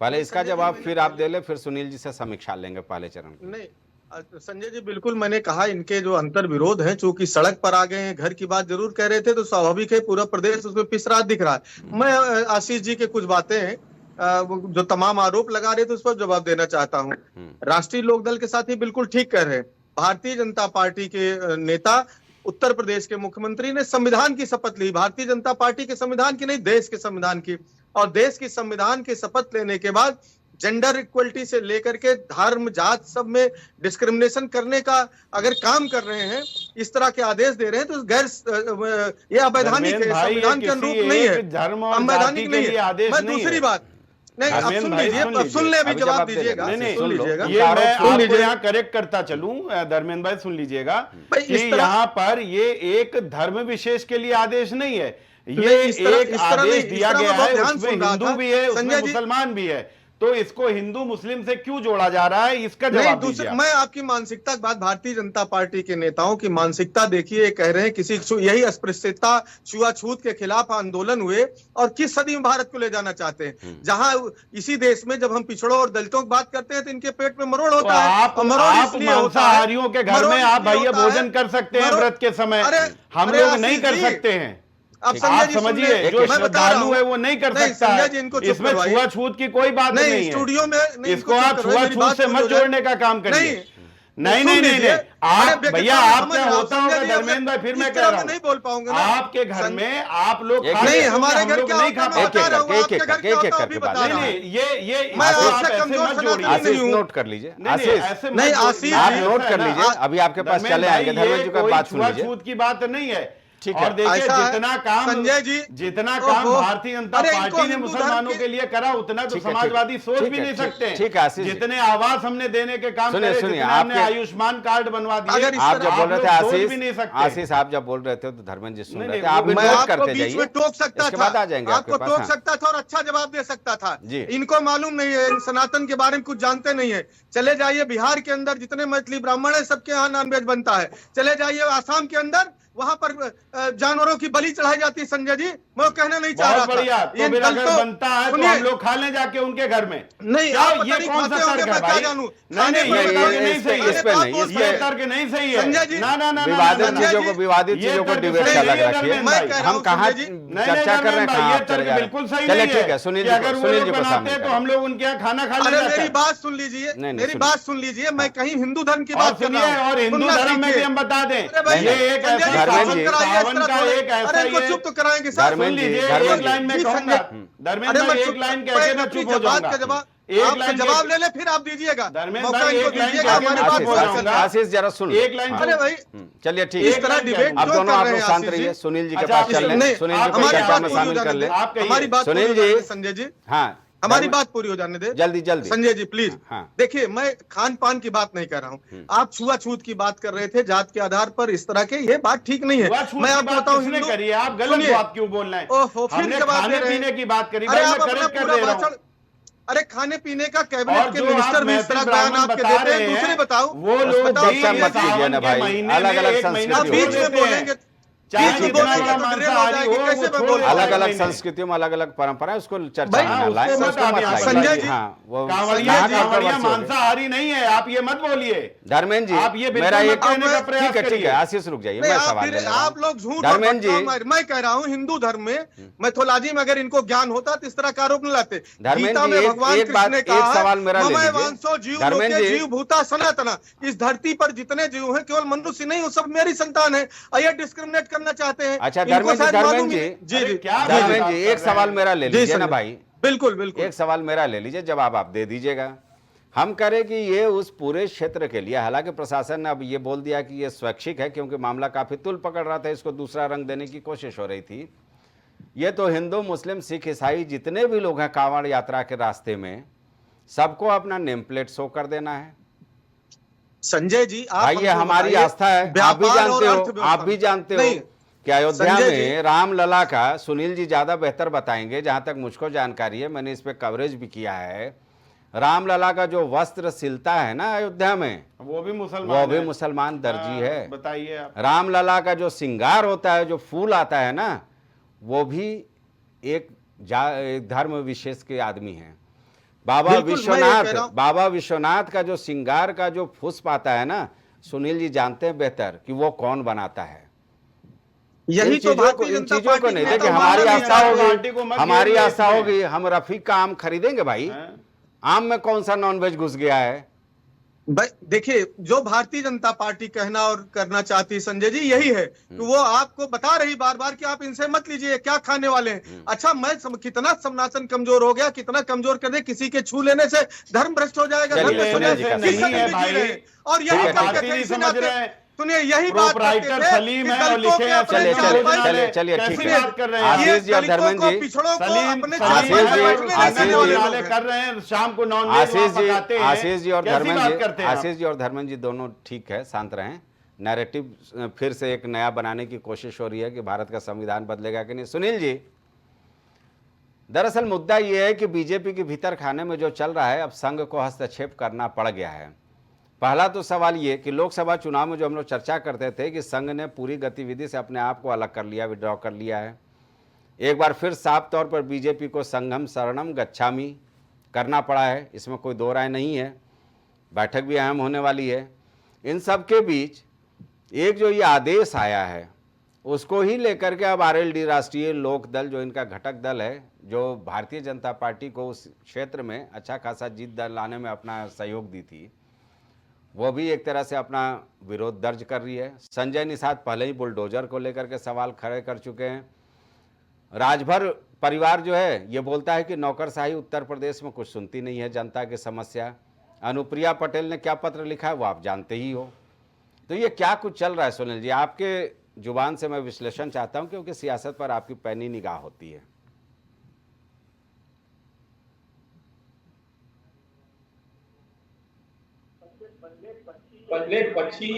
पहले इसका जवाब फिर आप दे ले, फिर सुनील जी से समीक्षा लेंगे पहले चरण। नहीं संजय जी, बिल्कुल मैंने कहा इनके जो अंतर विरोध हैं, चूंकि सड़क पर आ गए हैं, घर की बात जरूर कह रहे थे तो स्वाभाविक है पूरा प्रदेश उसमें पिस रहा दिख रहा है। मैं आशीष जी के कुछ बातें हैं जो तमाम आरोप लगा रहे थे उस पर जवाब देना चाहता हूं। राष्ट्रीय लोकदल के साथी बिल्कुल ठीक कह रहे हैं। भारतीय जनता पार्टी के नेता उत्तर प्रदेश के मुख्यमंत्री ने संविधान की शपथ ली, भारतीय जनता पार्टी के संविधान की नहीं, देश के संविधान की। और देश की संविधान की शपथ लेने के बाद जेंडर इक्वलिटी से लेकर के धर्म जात सब में डिस्क्रिमिनेशन करने का अगर काम कर रहे हैं, इस तरह के आदेश दे रहे हैं तो गैर ये अवैधानिक है, संविधान के अनुरूप नहीं है, संवैधानिक नहीं है। मैं दूसरी बात नहीं, अब सुन लीजिए, अब सुन ले, अभी जवाब दीजिएगा, सुन लीजिएगा। ये मैं आपको यहाँ करेक्ट करता चलूं, धर्मेंद्र भाई सुन लीजिएगा कि यहाँ पर ये एक धर्म विशेष के लिए आदेश नहीं है, ये एक आदेश दिया गया है, उसमें हिंदू भी है, उसमें मुसलमान भी है। तो इसको हिंदू मुस्लिम से क्यों जोड़ा जा रहा है, इसका जवाब दीजिए। मैं आपकी मानसिकता की बात, भारतीय जनता पार्टी के नेताओं की मानसिकता देखिए, कह रहे हैं किसी यही अस्पृश्यता छुआछूत के खिलाफ आंदोलन हुए और किस सदी में भारत को ले जाना चाहते हैं, जहां इसी देश में जब हम पिछड़ों और दलितों की बात करते हैं तो इनके पेट में मरोड़ होता है। आप मांसाहारियों के घर में आप भैया भोजन कर सकते हैं व्रत के समय, हम लोग नहीं कर सकते हैं। आप समझिए, जो श्रद्धालु है वो नहीं कर सकता है। इसमें छुआछूत की कोई बात नहीं है। स्टूडियो में इसको आप छुआछूत से मत जोड़ने का काम करिए। नहीं नहीं नहीं, आप भैया आपने होता होगा धर्मेंद्र भाई, फिर मैं कह रहा हूँ नहीं बोल पाऊंगा। आपके घर में आप लोग नहीं, हमारे घर क्या नहीं खा पाते। ये नोट कर लीजिए, नहीं आशीष आप नोट कर लीजिए, अभी आपके पास चले आएंगे। धर्मेंद्र जी का बात सुन लीजिए। छुआछूत की बात नहीं है, ठीक है। और देखिए ऐसा है, जितना काम संजय जी, जितना काम ओहो, भारतीय जनता अरे इनको पार्टी ने हिंदू धर्म मुसलमानों की- के लिए करा उतना तो ठीक है, समाजवादी सोच ठीक भी है, नहीं ठीक- सकते। ठीक है, आशीष जी। जितने आवास हमने देने के काम सुनिए, करे, सुनिए, जितने हमने आपके- आयुष्मान कार्ड बनवा दिए, अगर इस आप तरह जब बोल रहे थे लोग सोच भी नहीं आशीष, सकते। आशीष आप जब बोल रहे थे तो धर्मेंद्र जी सुन नहीं, रहे थे, नहीं, आप भी मैं नोट आपको करते बीच जाइए, में टोक सकता इसके था, बाद आ जाएंगे आपको आपके पास। टोक हाँ। सकता था और अच्छा जवाब दे सकता था। जी। इनको मालूम नहीं है, इन सनातन के बारे में कुछ जानते नहीं है। चले जाइए बिहार के अंदर जितने मैथिली ब्राह्मण है सबके यहाँ नॉनवेज बनता है। चले जाइए आसाम के अंदर, वहां पर जानवरों की बलि चढ़ाई जाती है। संजय जी, मैं वो कहना नहीं चाह रहा बहुत बढ़िया। था। तो फिर अगर बनता है तो सुनिए, हम लोग खा लें जाके उनके घर में। नहीं, क्या आप ये नहीं कौन सा खाते होंगे, तर्क है मैं क्या भाई? जानूं? नहीं नहीं, ये खाने तर्क पर नहीं सही है। इस पे नहीं, इस ये पे तर्क नहीं सही है। संजय जी, ना ना ना ना, विवादित ना, ना, चीजों को ये विवादित चीजों को तर्क डिबेट सही से नहीं अलग है, रखिए। धर्मेंद्र भाई। मैं कह रहा हम हूं, कहाँ संजय जी, चर्चा कर रहे हैं, कहाँ ये आप चले तर्क जा रहे बिल्कुल सही हैं। नहीं चलिए ठीक है, सुनील कि जी अगर को, वो सुनील लोग जी को बनाते शामिल हैं तो करें। हम लोग उनके यहाँ खाना खा अरे लेते मेरी बात सुन लीजिए, नहीं, मेरी सुनिए। बात सुन लीजिए। मैं कहीं हिंदू धर्म की और बात कर सुनिए, रहा हूं। और हिंदू सुनना धर्म में भी सीखिए। हम बता दें, अरे भाई, ये एक संजय जी, ऐसा धर्मेंद्र जी, सावन का एक अरे ऐसा इनको ये चुप तो कराएंगे सुन साहब। धर्मेंद्र जी, लीजिए, धर्मेंद्र एक लाइन में जी, कहूंगा, संजय- धर्मेंद्र अरे भाई मैं एक लाइन कह के मैं अपनी चुप हो बात जाऊंगा। का जवाब, एक आप लाइन जवाब ले ले, फिर आप दीजिएगा। धर्मेंद्र मौका भाई इनको एक लाइन दीजिएगा, कह के हमारी मैं बात चुप पूरी हो कर जाऊंगा। ले। आशीष जरा सुन एक लाइन अरे भाई, चलिए ठीक इस है। तरह डिबेट अब क्यों दोनों कर आप रहे लोग हैं शांत आशीष रहिए, जी? सुनील जी के अच्छा, पास चल नहीं, रहे, सुनील जी को हमारी चर्चा बात में पूरी हो शामिल कर जाने ले। दे। आप कहिए। हमारी बात पूरी सुनील हो जाने जी। दे, संजय जी, हाँ, हमारी बात पूरी हो जाने दे। जल्दी जल्दी। संजय जी प्लीज, हाँ। देखिए मैं खान पान की बात नहीं कर रहा हूँ। आप छुआछूत की बात कर रहे थे जात के आधार पर, इस तरह के, ये बात ठीक नहीं है। छूछूत मैं की आपको बात बताऊं, किसने हिंदू, करी है? आप गलत सुनिए। बात क्यों बोल रहे हैं? ओहो, फिर हमने जवाब खाने दे रहे हैं। पीने की बात करी, अरे भाई मैं आप अपना करेक्ट कर पूरा दे रहा हूँ। भाषण, अरे खाने पीने का और कैबिनेट के जो मिनिस्टर आप भी इस तरह मैथिली बयान ब्राह्मण आपके बता देते रहे हैं। हैं, दूसरे बताओ, वो लोग बताओ, बीच में मत कीजिए ना भाई, अलग अलग संस्कृति आप बीच में बोलेंगे, चाहे बीच में जितना बोलेंगे बड़ा तो ड्रिल हो मांसाहारी जाएगी, हो, कैसे वो मैं छोड़ बोल देता पाऊं? है। अलग अलग नहीं, नहीं। संस्कृतियों में अलग अलग परंपरा है, उसको चर्चा भाई, में ना उसको लाएं, मत उसको आप मत यहाँ लाइए। संजय जी, हाँ, वो कांवड़िया यहाँ कांवड़िया controversy हो गई। मांसाहारी नहीं है, आप ये मत बोलिए। धर्मेंद्र जी, आप ये बिल्कुल मेरा मत एक कहने का प्रयास ठीक है, करिए। आशीष रुक जाइए, नहीं, मैं आप सवाल फिर ले रहा हूं। आप लोग झूठ और धर्मेंद्र जी, भटकाव मैं कह रहा हूँ हिंदू धर्म में मैथोलॉजी में अगर इनको ज्ञान होता तो इस तरह का आरोप न लाते। धर्मेंद्र गीता जी, में एक- भगवान एक बात- कृष्ण ने एक कहा सवाल मेरा ले ममैव लीजिए। वांसो जीव धर्मेंद्र लोके जी- जीव भूता सनातना। इस धरती पर जितने जीव हैं केवल मनुष्य नहीं, वो सब मेरी संतान है। और ये डिस्क्रिमिनेट करना चाहते हैं। अच्छा, इनको धर्मेंद्र शायद जी, मालूम धर्मेंद्र ही- जी, जी जी, क्या जी, बात जी, धर्मेंद्र जी, एक सवाल मेरा ले जी, लीजिए ना संजय। भाई, बिल्कुल बिल्कुल। एक सवाल मेरा ले लीजिए, जवाब आप दे दीजिएगा। हम करें कि ये उस पूरे क्षेत्र के लिए, हालांकि प्रशासन ने अब ये बोल दिया कि ये स्वैच्छिक है, क्योंकि मामला काफी तुल पकड़ रहा था, इसको दूसरा रंग देने की कोशिश हो रही थी। ये तो हिंदू मुस्लिम सिख ईसाई जितने भी लोग हैं कांवड़ यात्रा के रास्ते में, सबको अपना नेम प्लेट शो कर देना है। संजय जी, आप भाई ये हमको हमारी बताइए, आस्था है, आप भी व्यापार और जानते हो, अर्थव्यवस्था आप भी जानते हो नहीं, कि अयोध्या संजय में रामलला का, सुनील जी ज्यादा बेहतर बताएंगे, जहां तक मुझको जानकारी है, मैंने इस पे कवरेज भी किया है। रामलला का जो वस्त्र सिलता है ना अयोध्या में, वो भी मुसलमान दर्जी है। बताइए आप। रामलला का जो श्रृंगार होता है, जो फूल आता है ना, वो भी एक धर्म विशेष के आदमी हैं। बाबा बिल्कुल, मैं ये कह रहा हूं। बाबा विश्वनाथ का जो श्रृंगार का जो पुष्प आता है ना, सुनील जी जानते हैं बेहतर कि वो कौन बनाता है। यही तो भारतीय इन जनता चीजों को पार्टी नहीं के देखिए, नेता हमारी माना आस्था नहीं पार्टी को होगी, मत हमारी घेरिए आस्था इसमें। होगी, हम रफीक का आम खरीदेंगे भाई। आम में कौन सा नॉनवेज घुस गया है? भाई देखिए, जो भारतीय जनता पार्टी कहना और करना चाहती है संजय जी, यही है कि वो आपको बता रही बार बार कि आप इनसे मत लीजिए, क्या खाने वाले हैं। अच्छा, कितना सनातन कमजोर हो गया, कितना कमजोर कर दे, किसी के छू लेने से धर्म भ्रष्ट हो जाएगा, चलिए, धर्म भ्रष्ट हो सुनील जी जाएगा। का किस नहीं है सदी में भाई। जी रहे हैं। और ठीक यही है, करके बात ही नहीं इसी समझ नाते- रहे हैं। सुनिए, यही बात प्रोपराइटर करते थे सलीम कि है और दलितों लिखे के हैं अपने चलिए, चार चलिए, भाई चलिए, हैं। चलिए, कैसी ठीक है। बात कर रहे हैं? ये आशीष जी और दलितों धर्मेंद्र को, जी, पिछड़ों को सलीम अपने आशीष चार जी, भाई आशीष बांटने जी, वाले कर रहे हैं, शाम को नॉन आशीष जी, पकाते हैं। आशीष जी और कैसी धर्मेंद्र बात जी, करते हैं आप? आशीष जी और धर्मेंद्र जी दोनों ठीक है, शांत रहें। नैरेटिव फिर से एक नया बनाने की कोशिश हो रही है कि भारत का संविधान बदलेगा कि नहीं। सुनील जी, दरअसल मुद्दा यह है कि बीजेपी के भीतर खाने में जो चल रहा है, अब संघ को हस्तक्षेप करना पड़ गया है। पहला तो सवाल ये कि लोकसभा चुनाव में जो हम लोग चर्चा करते थे कि संघ ने पूरी गतिविधि से अपने आप को अलग कर लिया, विड्रॉ कर लिया है। एक बार फिर साफ तौर पर बीजेपी को संघम शरणम गच्छामि करना पड़ा है, इसमें कोई दो राय नहीं है। बैठक भी अहम होने वाली है। इन सब के बीच एक जो ये आदेश आया है, उसको ही लेकर के अब आरएलडी, राष्ट्रीय लोक दल, जो इनका घटक दल है, जो भारतीय जनता पार्टी को उस क्षेत्र में अच्छा खासा जीत दल लाने में अपना सहयोग दी थी, वो भी एक तरह से अपना विरोध दर्ज कर रही है। संजय निषाद पहले ही बुलडोजर को लेकर के सवाल खड़े कर चुके हैं। राजभर परिवार जो है ये बोलता है कि नौकरशाही उत्तर प्रदेश में कुछ सुनती नहीं है जनता की समस्या। अनुप्रिया पटेल ने क्या पत्र लिखा है वो आप जानते ही हो। तो ये क्या कुछ चल रहा है सुनील जी, आपके जुबान से मैं विश्लेषण चाहता हूं, क्योंकि सियासत पर आपकी पैनी निगाह होती है। बदले पक्षी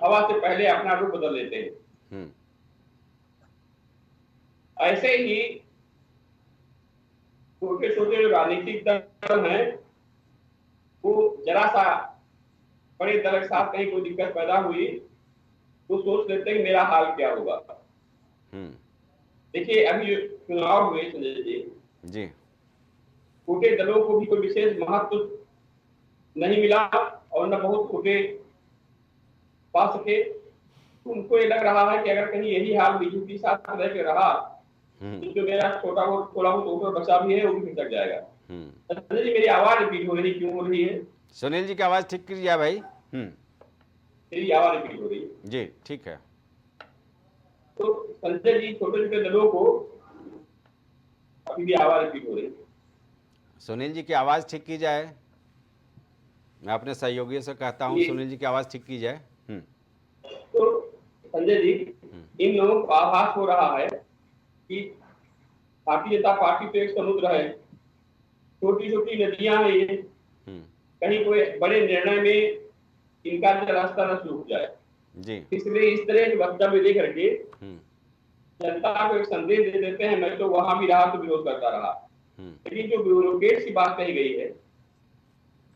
हवा से पहले अपना रूप बदल लेते हैं। ऐसे ही छोटे छोटे जो राजनीतिक दल हैं वो जरा सा बड़े दल के साथ कहीं कोई दिक्कत पैदा हुई तो सोच लेते हैं कि मेरा हाल क्या होगा। देखिए अभी जो चुनाव हुए संजय जी, छोटे दलों को भी कोई विशेष महत्व नहीं मिला और न बहुत छोटे पा सके। तो उनको ये लग रहा है कि अगर कहीं यही हाल बीजेपी के साथ रह के रहा तो जो मेरा थोड़ा बहुत वोटर बचा भी है वो भी खिसक जाएगा। संजय जी मेरी आवाज रिपीट हो रही, क्यों हो रही है? सुनील जी की आवाज ठीक कीजिए भाई। मेरी आवाज रिपीट हो रही है जी, ठीक है। तो संजय जी छोटे छोटे दलों को अभी भी आवाज रिपीट हो रही है। सुनील जी की आवाज ठीक की जाए, मैं अपने सहयोगियों से कहता हूं सुनील जी की आवाज ठीक की जाए। तो संजय जी इन लोगों को आभास हो रहा है कि भारतीय जनता पार्टी तो एक समुद्र है, छोटी छोटी नदियां हैं ये, कहीं कोई बड़े निर्णय में इनका रास्ता न सूख जाए जी। इसलिए इस तरह के वक्तव्य दे करके जनता को एक संदेश दे देते हैं। मैं तो वहां भी रहा तो विरोध करता रहा, लेकिन जो ब्यूरोक्रेट्स की बात कही गई है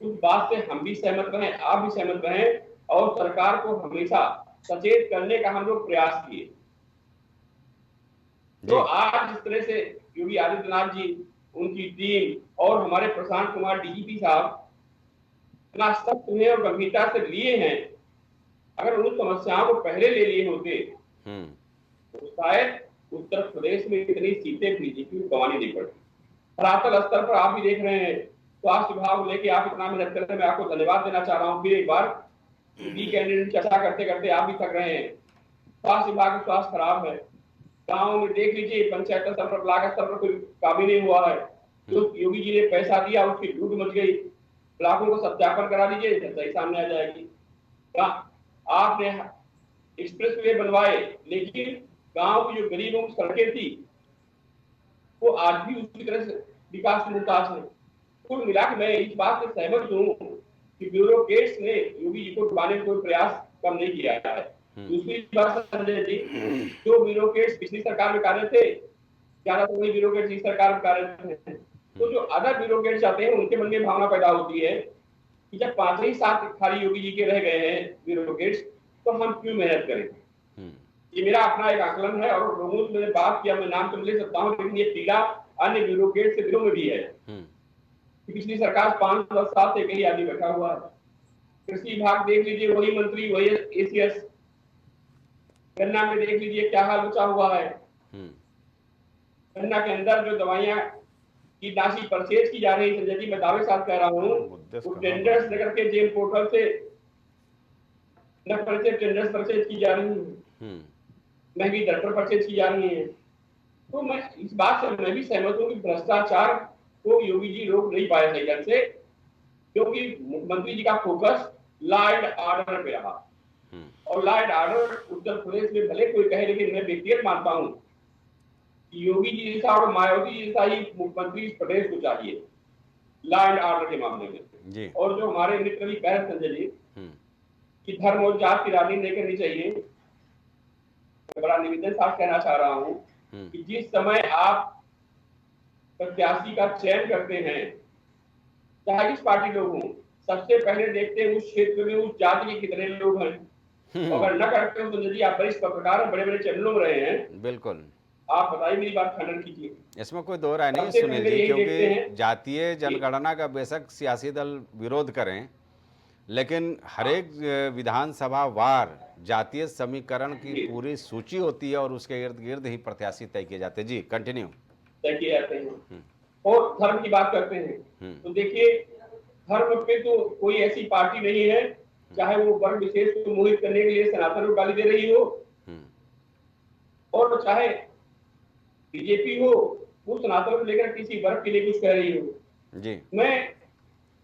उस बात से हम भी सहमत रहे, आप भी सहमत रहे और सरकार को हमेशा सचेत करने का हम लोग प्रयास किए। तो आज जिस तरह से योगी आदित्यनाथ जी, उनकी टीम और हमारे प्रशांत कुमार डीजीपी साहब इतना सख्त हुए और गंभीरता से लिए हैं, अगर उन समस्याओं को पहले ले लिए होते तो शायद उत्तर प्रदेश में इतनी सीटें बीजेपी को गंवानी नहीं पड़ती। धरातल स्तर पर आप भी देख रहे हैं, स्वास्थ्य विभाग को लेकर आप इतना मेहनत करते हैं, मैं आपको धन्यवाद देना चाह रहा हूँ। फिर एक बार कैंडिडेट चर्चा करते करते आप भी थक रहे हैं। स्वास्थ्य विभाग का स्वास्थ्य खराब है, गाँव में देख लीजिए, पंचायत स्तर पर ब्लॉक स्तर पर कोई काम ही नहीं हुआ है। जो योगी जी ने पैसा दिया उसकी लूट मच गई, ब्लॉकों को सत्यापन करा दीजिए, सही सामने आ जाएगी। आपने एक्सप्रेस वे बनवाए, लेकिन गांव की जो गरीबों की सड़कें थी वो आज भी उसी तरह से विकास से मुमताज है। कुल मिलाकर मैं इस बात से सहमत हूँ कि ब्यूरोक्रेट्स ने योगी जी को डुबाने का कोई प्रयास कम नहीं किया है। दूसरी बात संजय जी, जो ब्यूरोक्रेट्स पिछली सरकार में कार्य थे, ज्यादातर वही ब्यूरोक्रेट्स इस सरकार में कार्य थे। तो जो अदर ब्यूरोक्रेट्स आते हैं उनके मन में भावना पैदा होती है कि जब 5 ही साल खाली योगी जी के रह गए हैं ब्यूरोक्रेट्स, तो हम क्यों मेहनत करें। ये मेरा अपना एक आकलन है और लोगों से मैंने बात किया, मैं नाम तो ले सकता हूँ, लेकिन ये पीड़ा अन्य ब्यूरोक्रेट्स के दिलों में भी है। पिछली सरकार 5-10 साल से कई आदमी बैठा हुआ है। कृषि विभाग देख लीजिए, वही मंत्री वही एसीएस। गन्ना में देख लीजिए क्या हाल बचा हुआ है। गन्ना के अंदर जो दवाइयां कीटनाशी परचेज की जा रही है, संजय जी मैं दावे साथ कह रहा हूँ, वो टेंडर्स लेकर के जेल पोर्टल से टेंडर्स परचेज की जा रही है, महंगी दर पर परचेज की जा रही है। तो मैं इस बात से मैं भी सहमत हूँ कि भ्रष्टाचार को योगी जी रोक नहीं पाए सही ढंग से, क्योंकि मुख्यमंत्री जी का फोकस लॉ एंड ऑर्डर पे रहा। और law and order Uttar Pradesh में भले कोई कहे, लेकिन मैं व्यक्तिगत मानता हूँ कि योगी जी जैसा और मायावती जी जैसा ही मुख्यमंत्री इस प्रदेश को चाहिए लॉ एंड ऑर्डर के मामले में जी। और जो हमारे मित्र भी कह रहे संजय जी कि धर्म और जात की राजनीति नहीं करनी चाहिए, मैं बड़ा निवेदन साथ कहना चाह रहा हूँ कि जिस समय आप प्रत्याशी का चयन करते हैं, चाहे किस पार्टी लोग हों, सबसे पहले देखते हैं उस क्षेत्र में उस जाति के कितने लोग हैं। अगर न करते हो तो यदि आप वरिष्ठ पत्रकार बड़े बड़े चैनलों में रहे हैं, बिल्कुल आप बताइए, मेरी बात खंडन कीजिए। इसमें कोई दो राय नहीं सुनील जी, क्योंकि जातीय जनगणना का बेशक सियासी दल विरोध करें, लेकिन हर एक विधानसभा वार जातीय समीकरण की पूरी सूची होती है और उसके इर्द गिर्द ही प्रत्याशी तय किए जाते हैं। जी कंटिन्यू। तय किए जाते हैं। और धर्म की बात करते हैं तो देखिए, धर्म पे तो कोई ऐसी पार्टी नहीं है, चाहे वो वर्ग विशेष को मोहित करने के लिए सनातन को गाली दे रही हो और चाहे बीजेपी हो वो सनातन को लेकर किसी वर्ग के लिए कुछ कह रही हो जी। मैं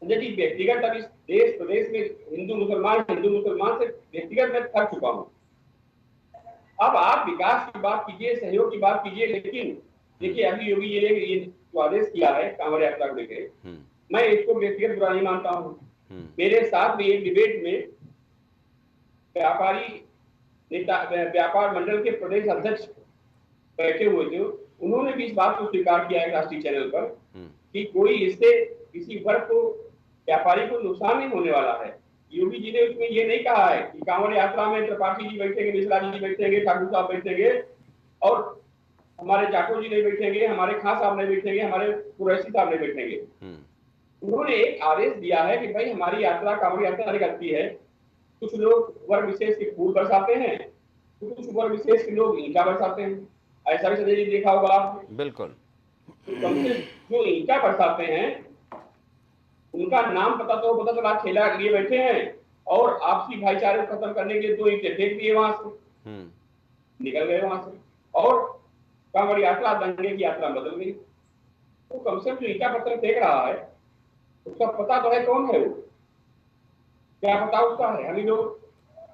यदि व्यक्तिगत अब इस देश प्रदेश में हिंदू मुसलमान से व्यक्तिगत मैं थक चुका हूँ। अब आप विकास की बात कीजिए, सहयोग की बात कीजिए, लेकिन देखिए अभी योगी जी ने ये जो आदेश किया है कांवड़ यात्रा को लेकर, मैं इसको व्यक्तिगत बुरा नहीं मानता हूँ। मेरे साथ भी एक डिबेट में व्यापारी नेता, व्यापार मंडल के प्रदेश अध्यक्ष बैठे हुए थे, उन्होंने भी इस बात को स्वीकार किया है राष्ट्रीय चैनल पर कि कोई इससे किसी वर्ग को, व्यापारी को नुकसान नहीं होने वाला है। योगी जी ने उसमें ये नहीं कहा है कि कांवड़ यात्रा में त्रिपाठी जी बैठेंगे, मिश्रा जी बैठेंगे, ठाकुर साहब बैठेंगे और हमारे जाटो जी नहीं बैठेंगे, हमारे खां साहब नहीं बैठेंगे, हमारे कुरैशी साहब नहीं बैठेंगे। उन्होंने एक आदेश दिया है कि भाई हमारी यात्रा कांवड़ यात्रा निकलती है, कुछ लोग वर्ग विशेष के फूल बरसाते हैं, कुछ वर्ग विशेष के लोग ईंटा बरसाते हैं। ऐसा भी संजय जी देखा होगा आपने। बिल्कुल। तो जो ईंटा बरसाते हैं उनका नाम पता चला, ठेला लिए बैठे हैं और आपसी भाईचारे को खत्म करने के लिए 2 ईंटें फेंक दिए वहां से, निकल गए वहां से और कांवड़ यात्रा दंगे की यात्रा बदल गई। तो कम से कम जो ईंटा पत्थर फेंक रहा है उसका पता तो है कौन है वो, क्या पता उसका है। हम लोग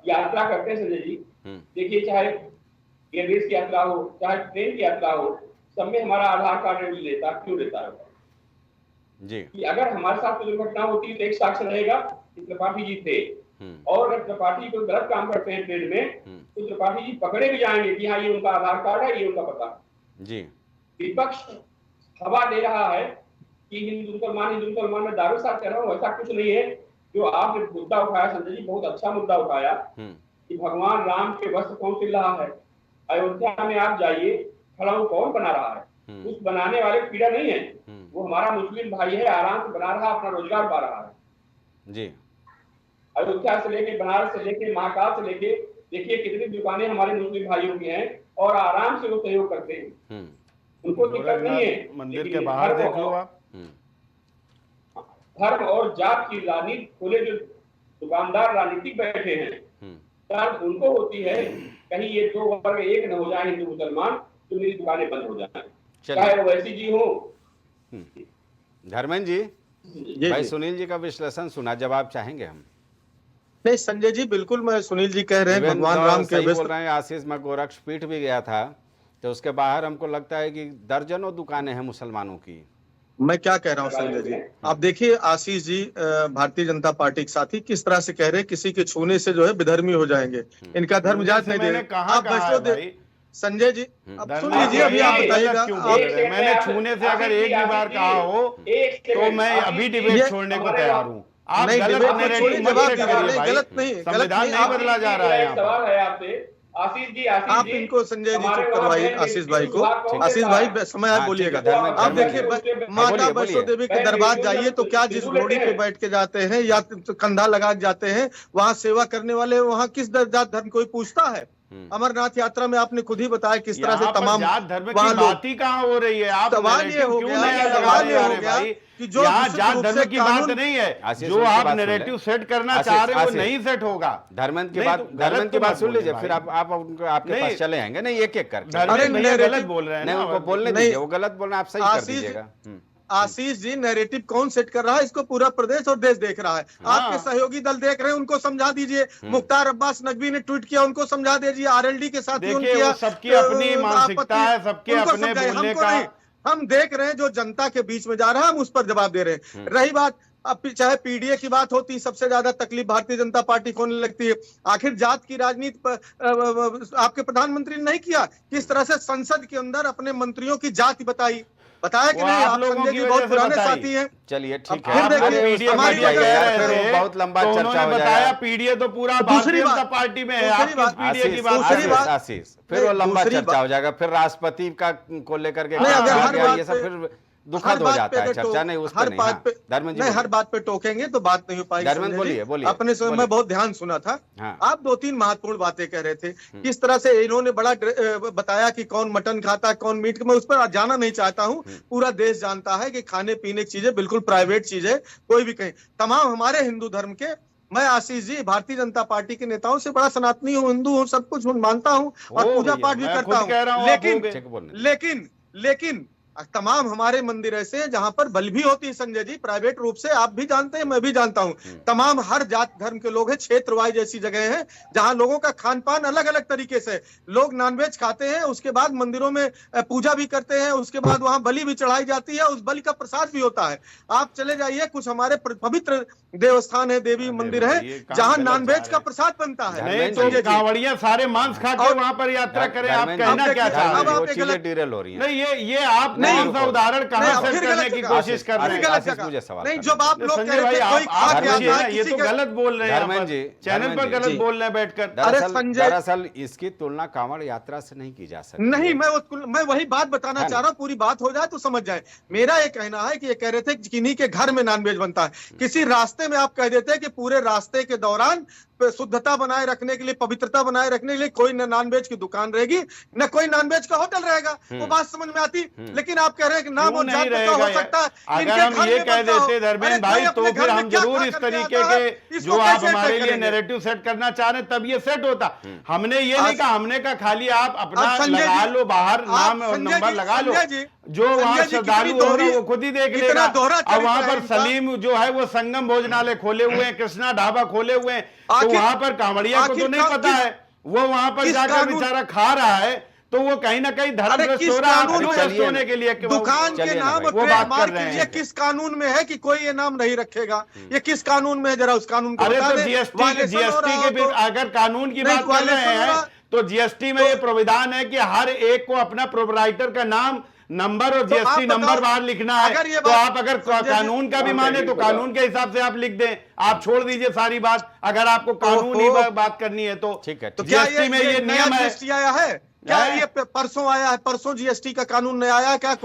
यात्रा करते हैं संजय जी, देखिए चाहे एयरवेज की यात्रा हो चाहे ट्रेन की यात्रा हो, सब में हमारा आधार कार्ड लेता, क्यों लेता है जी? कि अगर हमारे साथ कोई दुर्घटना होती है तो एक साक्ष्य रहेगा कि त्रिपाठी जी थे, और अगर त्रिपाठी कोई गलत काम करते हैं ट्रेन में तो त्रिपाठी जी पकड़े भी जाएंगे कि हाँ ये उनका आधार कार्ड है, ये उनका पता जी। विपक्ष हवा दे रहा है कि हिंदू मुसलमान में दारू साथ कर रहा हूँ, ऐसा कुछ नहीं है। जो आपने मुद्दा उठाया संजय जी, बहुत अच्छा मुद्दा उठाया कि भगवान राम के वस्त्र कौन सिल रहा है। अयोध्या में आप जाइए, खड़ाऊ कौन बना रहा है? उस बनाने वाले पीड़ा नहीं है, वो हमारा मुस्लिम भाई है, आराम से बना रहा, अपना रोजगार पा रहा है जी। अयोध्या से लेके बनारस से लेके महाकाल से लेके देखिए कितनी दुकानें हमारे मुस्लिम भाइयों की हैं और आराम से वो सहयोग करते हैं, उनको दिक्कत नहीं है। मंदिर के बाहर देख लो आप, धर्म और जात की राजनीति खोले जो दुकानदार राजनीतिक बैठे हैं, दर्द उनको होती है कहीं ये 2 वर्ग एक न हो जाए, हिंदू मुसलमान, तो मेरी दुकानें बंद हो जाए, चाहे वो वैसी जी हो। धर्मेंद्र जी, भाई सुनील जी का विश्लेषण सुना, जवाब चाहेंगे हम। नहीं संजय जी, बिल्कुल मैं सुनील जी कह रहे हैं भगवान राम के बोल रहे हैं। आशीष, मैं गोरक्ष पीठ भी गया था तो उसके बाहर हमको लगता है कि दर्जनों दुकानें हैं मुसलमानों की। मैं क्या कह रहा हूँ संजय जी, आप देखिए आशीष जी भारतीय जनता पार्टी के साथी किस तरह से कह रहे हैं किसी के छूने से जो है विधर्मी हो जाएंगे, इनका धर्म जात नहीं दे। आप वैष्णो देवी संजय जी अब सुन लीजिए, अभी आप बताइएगा। मैंने छूने से अगर एक भी बार कहा हो तो मैं अभी डिबेट छोड़ने को तैयार हूँ। आप गलत नैरेटिव मत सेट करिए भाई, गलत नहीं, संविधान नहीं बदला जा रहा है। सवाल है आपसे आशीष जी, आप इनको संजय जी चुप करवाइए, आशीष भाई को। आशीष भाई समय आप बोलिएगा। आप देखिए माता वैष्णो देवी के दरबार जाइए तो क्या जिस घोड़ी पे बैठ के जाते हैं या कंधा लगा के जाते हैं, वहाँ सेवा करने वाले वहाँ किस जात धर्म कोई पूछता है? अमरनाथ यात्रा में आपने खुद ही बताया किस तरह से तमाम धर्म की बात ही कहाँ हो रही है। आप सवाल ये हो गया कि जो जात धर्म की बात नहीं है, जो आप नैरेटिव सेट करना चाह रहे हैं वो नहीं सेट होगा। धर्मेंद्र की बात सुन लीजिए, फिर आप आपके पास चले आएंगे। नहीं, एक एक करके। अरे गलत बोल रहे हैं, नहीं उनको बोलने दीजिए, वो गलत बोल रहे हैं, आप सही कर दीजिएगा। आशीष जी नैरेटिव कौन सेट कर रहा है? इसको पूरा प्रदेश और देश देख रहा है। आपके सहयोगी दल देख रहे हैं, उनको समझा दीजिए। मुख्तार अब्बास नकवी ने ट्वीट किया, उनको समझा दीजिए। आरएलडी के साथ सबकी अपनी मानसिकता है, सबके अपने बोलने का। हम देख रहे हैं जो जनता के बीच में जा रहा है, हम उस पर जवाब दे रहे हैं। रही बात अब चाहे पीडीए की बात होती, सबसे ज्यादा तकलीफ भारतीय जनता पार्टी को होने लगती है। आखिर जात की राजनीति पर आपके प्रधानमंत्री ने नहीं किया? किस तरह से संसद के अंदर अपने मंत्रियों की जाति बताया कि नहीं? आप संजय जी बहुत पुराने साथी हैं। चलिए ठीक है, बहुत लंबा चर्चा हो जाएगा। पीडीए तो पूरा भारतीय जनता पार्टी में है, पीडीए की बात आशीष, फिर वो लंबा चर्चा हो जाएगा, फिर राष्ट्रपति का को लेकर के ये सब फिर दुखद हो जाता है चर्चा। नहीं उस पर नहीं, हर बात पे टोकेंगे तो बात नहीं हो पाएगी। धर्मेंद्र बोलिए। अपने समय में बहुत ध्यान सुना था। आप 2-3 महत्वपूर्ण बातें कह रहे थे, किस तरह से इन्होंने बड़ा बताया कि कौन मटन खाता है कौन मीट। मैं उस पर जाना नहीं चाहता हूँ। पूरा देश जानता है कि खाने पीने की चीजें बिल्कुल प्राइवेट चीज है, कोई भी कहीं। तमाम हमारे हिंदू धर्म के, मैं आशीष जी भारतीय जनता पार्टी के नेताओं से बड़ा सनातनी हूँ, हिंदू हूँ, सब कुछ मानता हूँ और पूजा पाठ भी करता हूँ। लेकिन तमाम हमारे मंदिर ऐसे हैं जहां पर बलि भी होती है संजय जी, प्राइवेट रूप से, आप भी जानते हैं मैं भी जानता हूं। तमाम हर जात धर्म के लोग हैं, क्षेत्र वाइज ऐसी जगह है जहां लोगों का खान पान अलग अलग तरीके से, लोग नॉनवेज खाते हैं, उसके बाद मंदिरों में पूजा भी करते हैं, उसके बाद वहां बलि भी चढ़ाई जाती है, उस बलि का प्रसाद भी होता है। आप चले जाइए, कुछ हमारे पवित्र देवस्थान है, देवी मंदिर है जहां नॉनवेज का प्रसाद बनता है। नहीं तो कांवड़िया सारे मांस खा के वहां पर यात्रा करें, आप कहना क्या चाह रहे हैं? वो चीजें डिरेल हो रही हैं। नहीं ये आप कौन सा उदाहरण कहां सेट करने की कोशिश कर रहे हैं? मुझे सवाल नहीं, जब आप लोग संजय भाई आप ये तो गलत बोल रहे हैं, धर्मेंद्र जी, चैनल पर गलत बोल रहे हैं बैठकर। दरअसल इसकी तुलना कांवड़ यात्रा से नहीं की जा सकती। नहीं, मैं वही बात बताना चाह रहा हूँ, पूरी बात हो जाए तो समझ जाए। मेरा ये कहना है कि ये कह रहे थे कि किन्हीं के घर में नॉनवेज बनता है, किसी रास्ते में आप कह देते हैं कि पूरे रास्ते के दौरान शुद्धता बनाए रखने के लिए, पवित्रता बनाए रखने के लिए कोई न नॉनवेज की दुकान रहेगी न कोई नॉनवेज का होटल रहेगा, वो बात समझ में आती। लेकिन आप कह रहे हैं कि नाम और जात का हो सकता है। अगर हम ये कह देते धर्मेंद्र भाई तो फिर हम जरूर इस तरीके के जो आप हमारे लिए नैरेटिव सेट करना चाह रहे हैं तब ये सेट होता। हमने ये नहीं कहा, हमने कहा खाली आप अपना लगा लो बाहर, नाम और नंबर लगा लो, जो वहां श्रद्धालु होगा वो खुद ही देख लेगा। अब वहां पर सलीम जो है वो संगम भोजनालय खोले हुए हैं, कृष्णा ढाबा खोले हुए हैं, तो वहां पर कांवड़िया को तो नहीं पता है, वो वहां पर जाकर बेचारा खा रहा है, तो वो कहीं ना कहीं धर्म भ्रष्ट हो रहा है होने के लिए दुकान के नाम वो बात कर रहे हैं। किस कानून में है कि कोई ये नाम नहीं रखेगा? ये किस कानून में है, जरा उस कानून को अरे तो जीएसटी के भी अगर कानून की बात कर रहे हैं तो जीएसटी में ये प्राविधान है कि हर एक को अपना प्रोपराइटर का नाम, नंबर और जीएसटी नंबर बाहर लिखना है। तो आप अगर कानून का भी माने तो कानून के हिसाब से आप लिख दें, आप छोड़ दीजिए सारी बात। अगर आपको कानूनी बात करनी है तो ठीक है। जीएसटी में ये नियम है, आया है क्या? ये परसों आया है, परसों जीएसटी का कानून नया आया है क्या?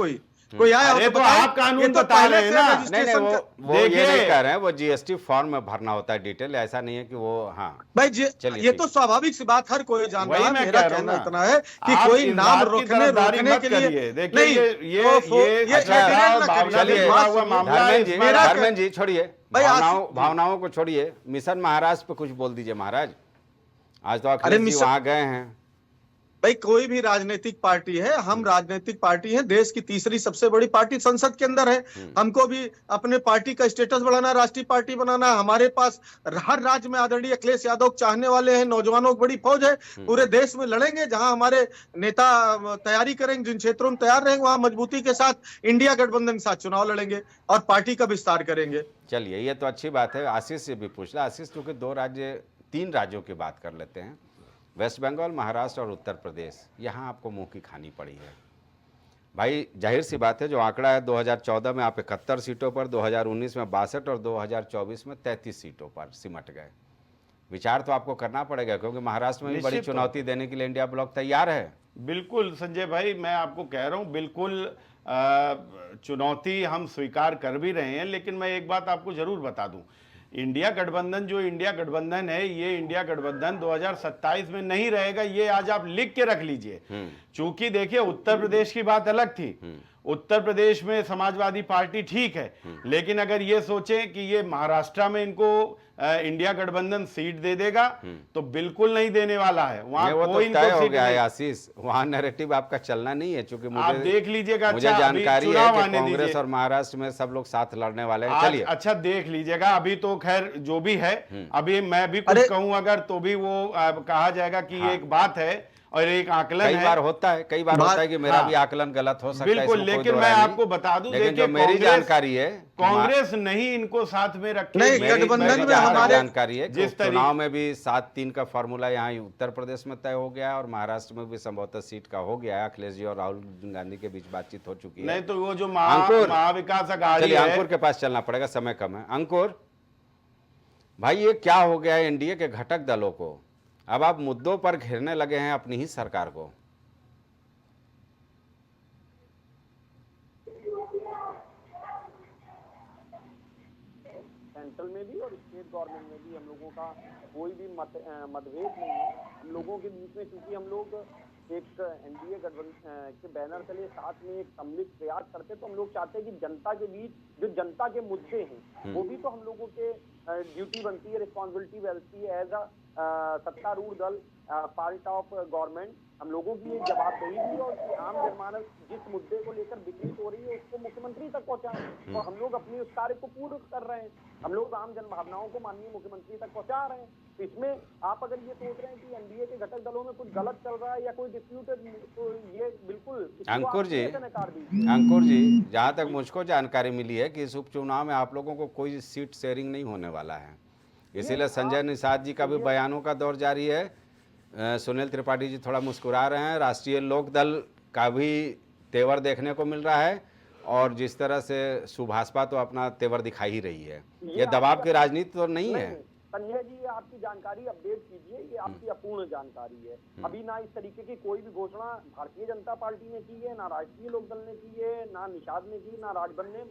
कोई आया हो तो आप कानून बता रहे हैं ना। नहीं, वो ये नहीं कह रहे हैं, वो जीएसटी फॉर्म में भरना होता है डिटेल, ऐसा नहीं है कि वो हाँ भाई ये तो स्वाभाविक सी बात, हर कोई जान रहा है। मेरा कहना इतना है कि कोई नाम रोकने के लिए धर्मेंद्र जी छोड़िए, भावनाओं को छोड़िए, मिशन महाराष्ट्र पे कुछ बोल दीजिए महाराज। आज तो अखिलेश जी वहां गए हैं। भाई कोई भी राजनीतिक पार्टी है, हम राजनीतिक पार्टी है, देश की तीसरी सबसे बड़ी पार्टी संसद के अंदर है। हमको भी अपने पार्टी का स्टेटस बढ़ाना, राष्ट्रीय पार्टी बनाना। हमारे पास हर राज्य में आदरणीय अखिलेश यादव चाहने वाले हैं, नौजवानों की बड़ी फौज है। पूरे देश में लड़ेंगे, जहां हमारे नेता तैयारी करेंगे, जिन क्षेत्रों में तैयार रहेंगे वहां मजबूती के साथ इंडिया गठबंधन के साथ चुनाव लड़ेंगे और पार्टी का विस्तार करेंगे। चलिए, ये तो अच्छी बात है। आशीष से भी पूछ रहा। आशीष, क्योंकि 3 राज्यों की बात कर लेते हैं, वेस्ट बंगाल, महाराष्ट्र और उत्तर प्रदेश, यहाँ आपको मुंह की खानी पड़ी है। भाई जाहिर सी बात है, जो आंकड़ा है 2014 में आप 71 सीटों पर, 2019 में 62 और 2024 में 33 सीटों पर सिमट गए। विचार तो आपको करना पड़ेगा, क्योंकि महाराष्ट्र में भी बड़ी चुनौती देने के लिए इंडिया ब्लॉक तैयार है। बिल्कुल संजय भाई, मैं आपको कह रहा हूँ, बिल्कुल चुनौती हम स्वीकार कर भी रहे हैं। लेकिन मैं एक बात आपको जरूर बता दूं, इंडिया गठबंधन जो इंडिया गठबंधन है, ये इंडिया गठबंधन 2027 में नहीं रहेगा। ये आज आप लिख के रख लीजिए। चूंकि देखिए, उत्तर प्रदेश की बात अलग थी। उत्तर प्रदेश में समाजवादी पार्टी ठीक है, लेकिन अगर ये सोचें कि ये महाराष्ट्र में इनको इंडिया गठबंधन सीट दे देगा तो बिल्कुल नहीं देने वाला है। वहां कोई तय हो गया है आशीष, वहां नैरेटिव आपका चलना नहीं है। चूंकि आप देख लीजिएगा, मुझे जानकारी है कि कांग्रेस और महाराष्ट्र में सब लोग साथ लड़ने वाले हैं। चलिए, अच्छा देख लीजिएगा। अभी तो खैर जो भी है, अभी मैं भी कुछ कहूं अगर तो भी वो कहा जाएगा कि एक बात है और एक आकलन कई बार होता है कि मेरा भी आकलन गलत हो सकता है। बिल्कुल, लेकिन मैं आपको बता दूं, देखिए मेरी जानकारी है, कांग्रेस नहीं इनको साथ में रखे। नहीं, गठबंधन में हमारे जानकारी है जिस चुनाव में भी 7-3 का फॉर्मूला यहाँ उत्तर प्रदेश में तय हो गया है और महाराष्ट्र में भी संभवतः सीट का हो गया है। अखिलेश जी और राहुल गांधी के बीच बातचीत हो चुकी है। नहीं तो वो जो महाविकास अघाड़ी है, अंकुर के पास चलना पड़ेगा, समय कम है। अंकुर भाई, ये क्या हो गया है एनडीए के घटक दलों को? अब आप मुद्दों पर घेरने लगे हैं अपनी ही सरकार को। सेंट्रल में भी और स्टेट गवर्नमेंट में भी हम लोगों का कोई भी मतभेद नहीं है हम लोगों के बीच में, क्योंकि हम लोग एक एनडीए गठबंधन के बैनर तले साथ में एक सम्मिलित प्रयास करते, तो हम लोग चाहते हैं कि जनता के बीच जो जनता के मुद्दे हैं वो भी तो हम लोगों के ड्यूटी बनती है, रिस्पॉन्सिबिलिटी बनती है एज अ सत्तारूढ़ दल पार्ट ऑफ गवर्नमेंट, हम लोगों की एक जवाबदेही भी और कि आम जनमानस जिस मुद्दे को लेकर विचलित हो रही है उसको मुख्यमंत्री तक पहुंचाएं, और हम लोग अपनी उस कार्य को पूर्ण कर रहे हैं। हम लोग आम जन भावनाओं को माननीय मुख्यमंत्री तक पहुंचा रहे हैं। तो इसमें आप अगर ये सोच रहे हैं कि एनडीए के घटक दलों में कुछ गलत चल रहा है या कोई डिस्प्यूट है, तो ये बिल्कुल अंकुर जी, नकार दीजिए। अंकुर जी, जहाँ तक मुझको जानकारी मिली है कि इस उपचुनाव में आप लोगों को कोई सीट शेयरिंग नहीं होने वाला है, इसीलिए संजय निषाद जी का भी बयानों का दौर जारी है। सुनील त्रिपाठी जी थोड़ा मुस्कुरा रहे हैं। राष्ट्रीय लोकदल का भी तेवर देखने को मिल रहा है, और जिस तरह से सुभाषपा तो अपना तेवर दिखा ही रही है। ये दबाव की राजनीति तो नहीं है। संजय जी, ये आपकी जानकारी अपडेट कीजिए, ये आपकी अपूर्ण जानकारी है। अभी ना इस तरीके की कोई भी घोषणा भारतीय जनता पार्टी ने की है, ना राष्ट्रीय लोकदल ने की है, ना निषाद ने की, ना राजबन ने।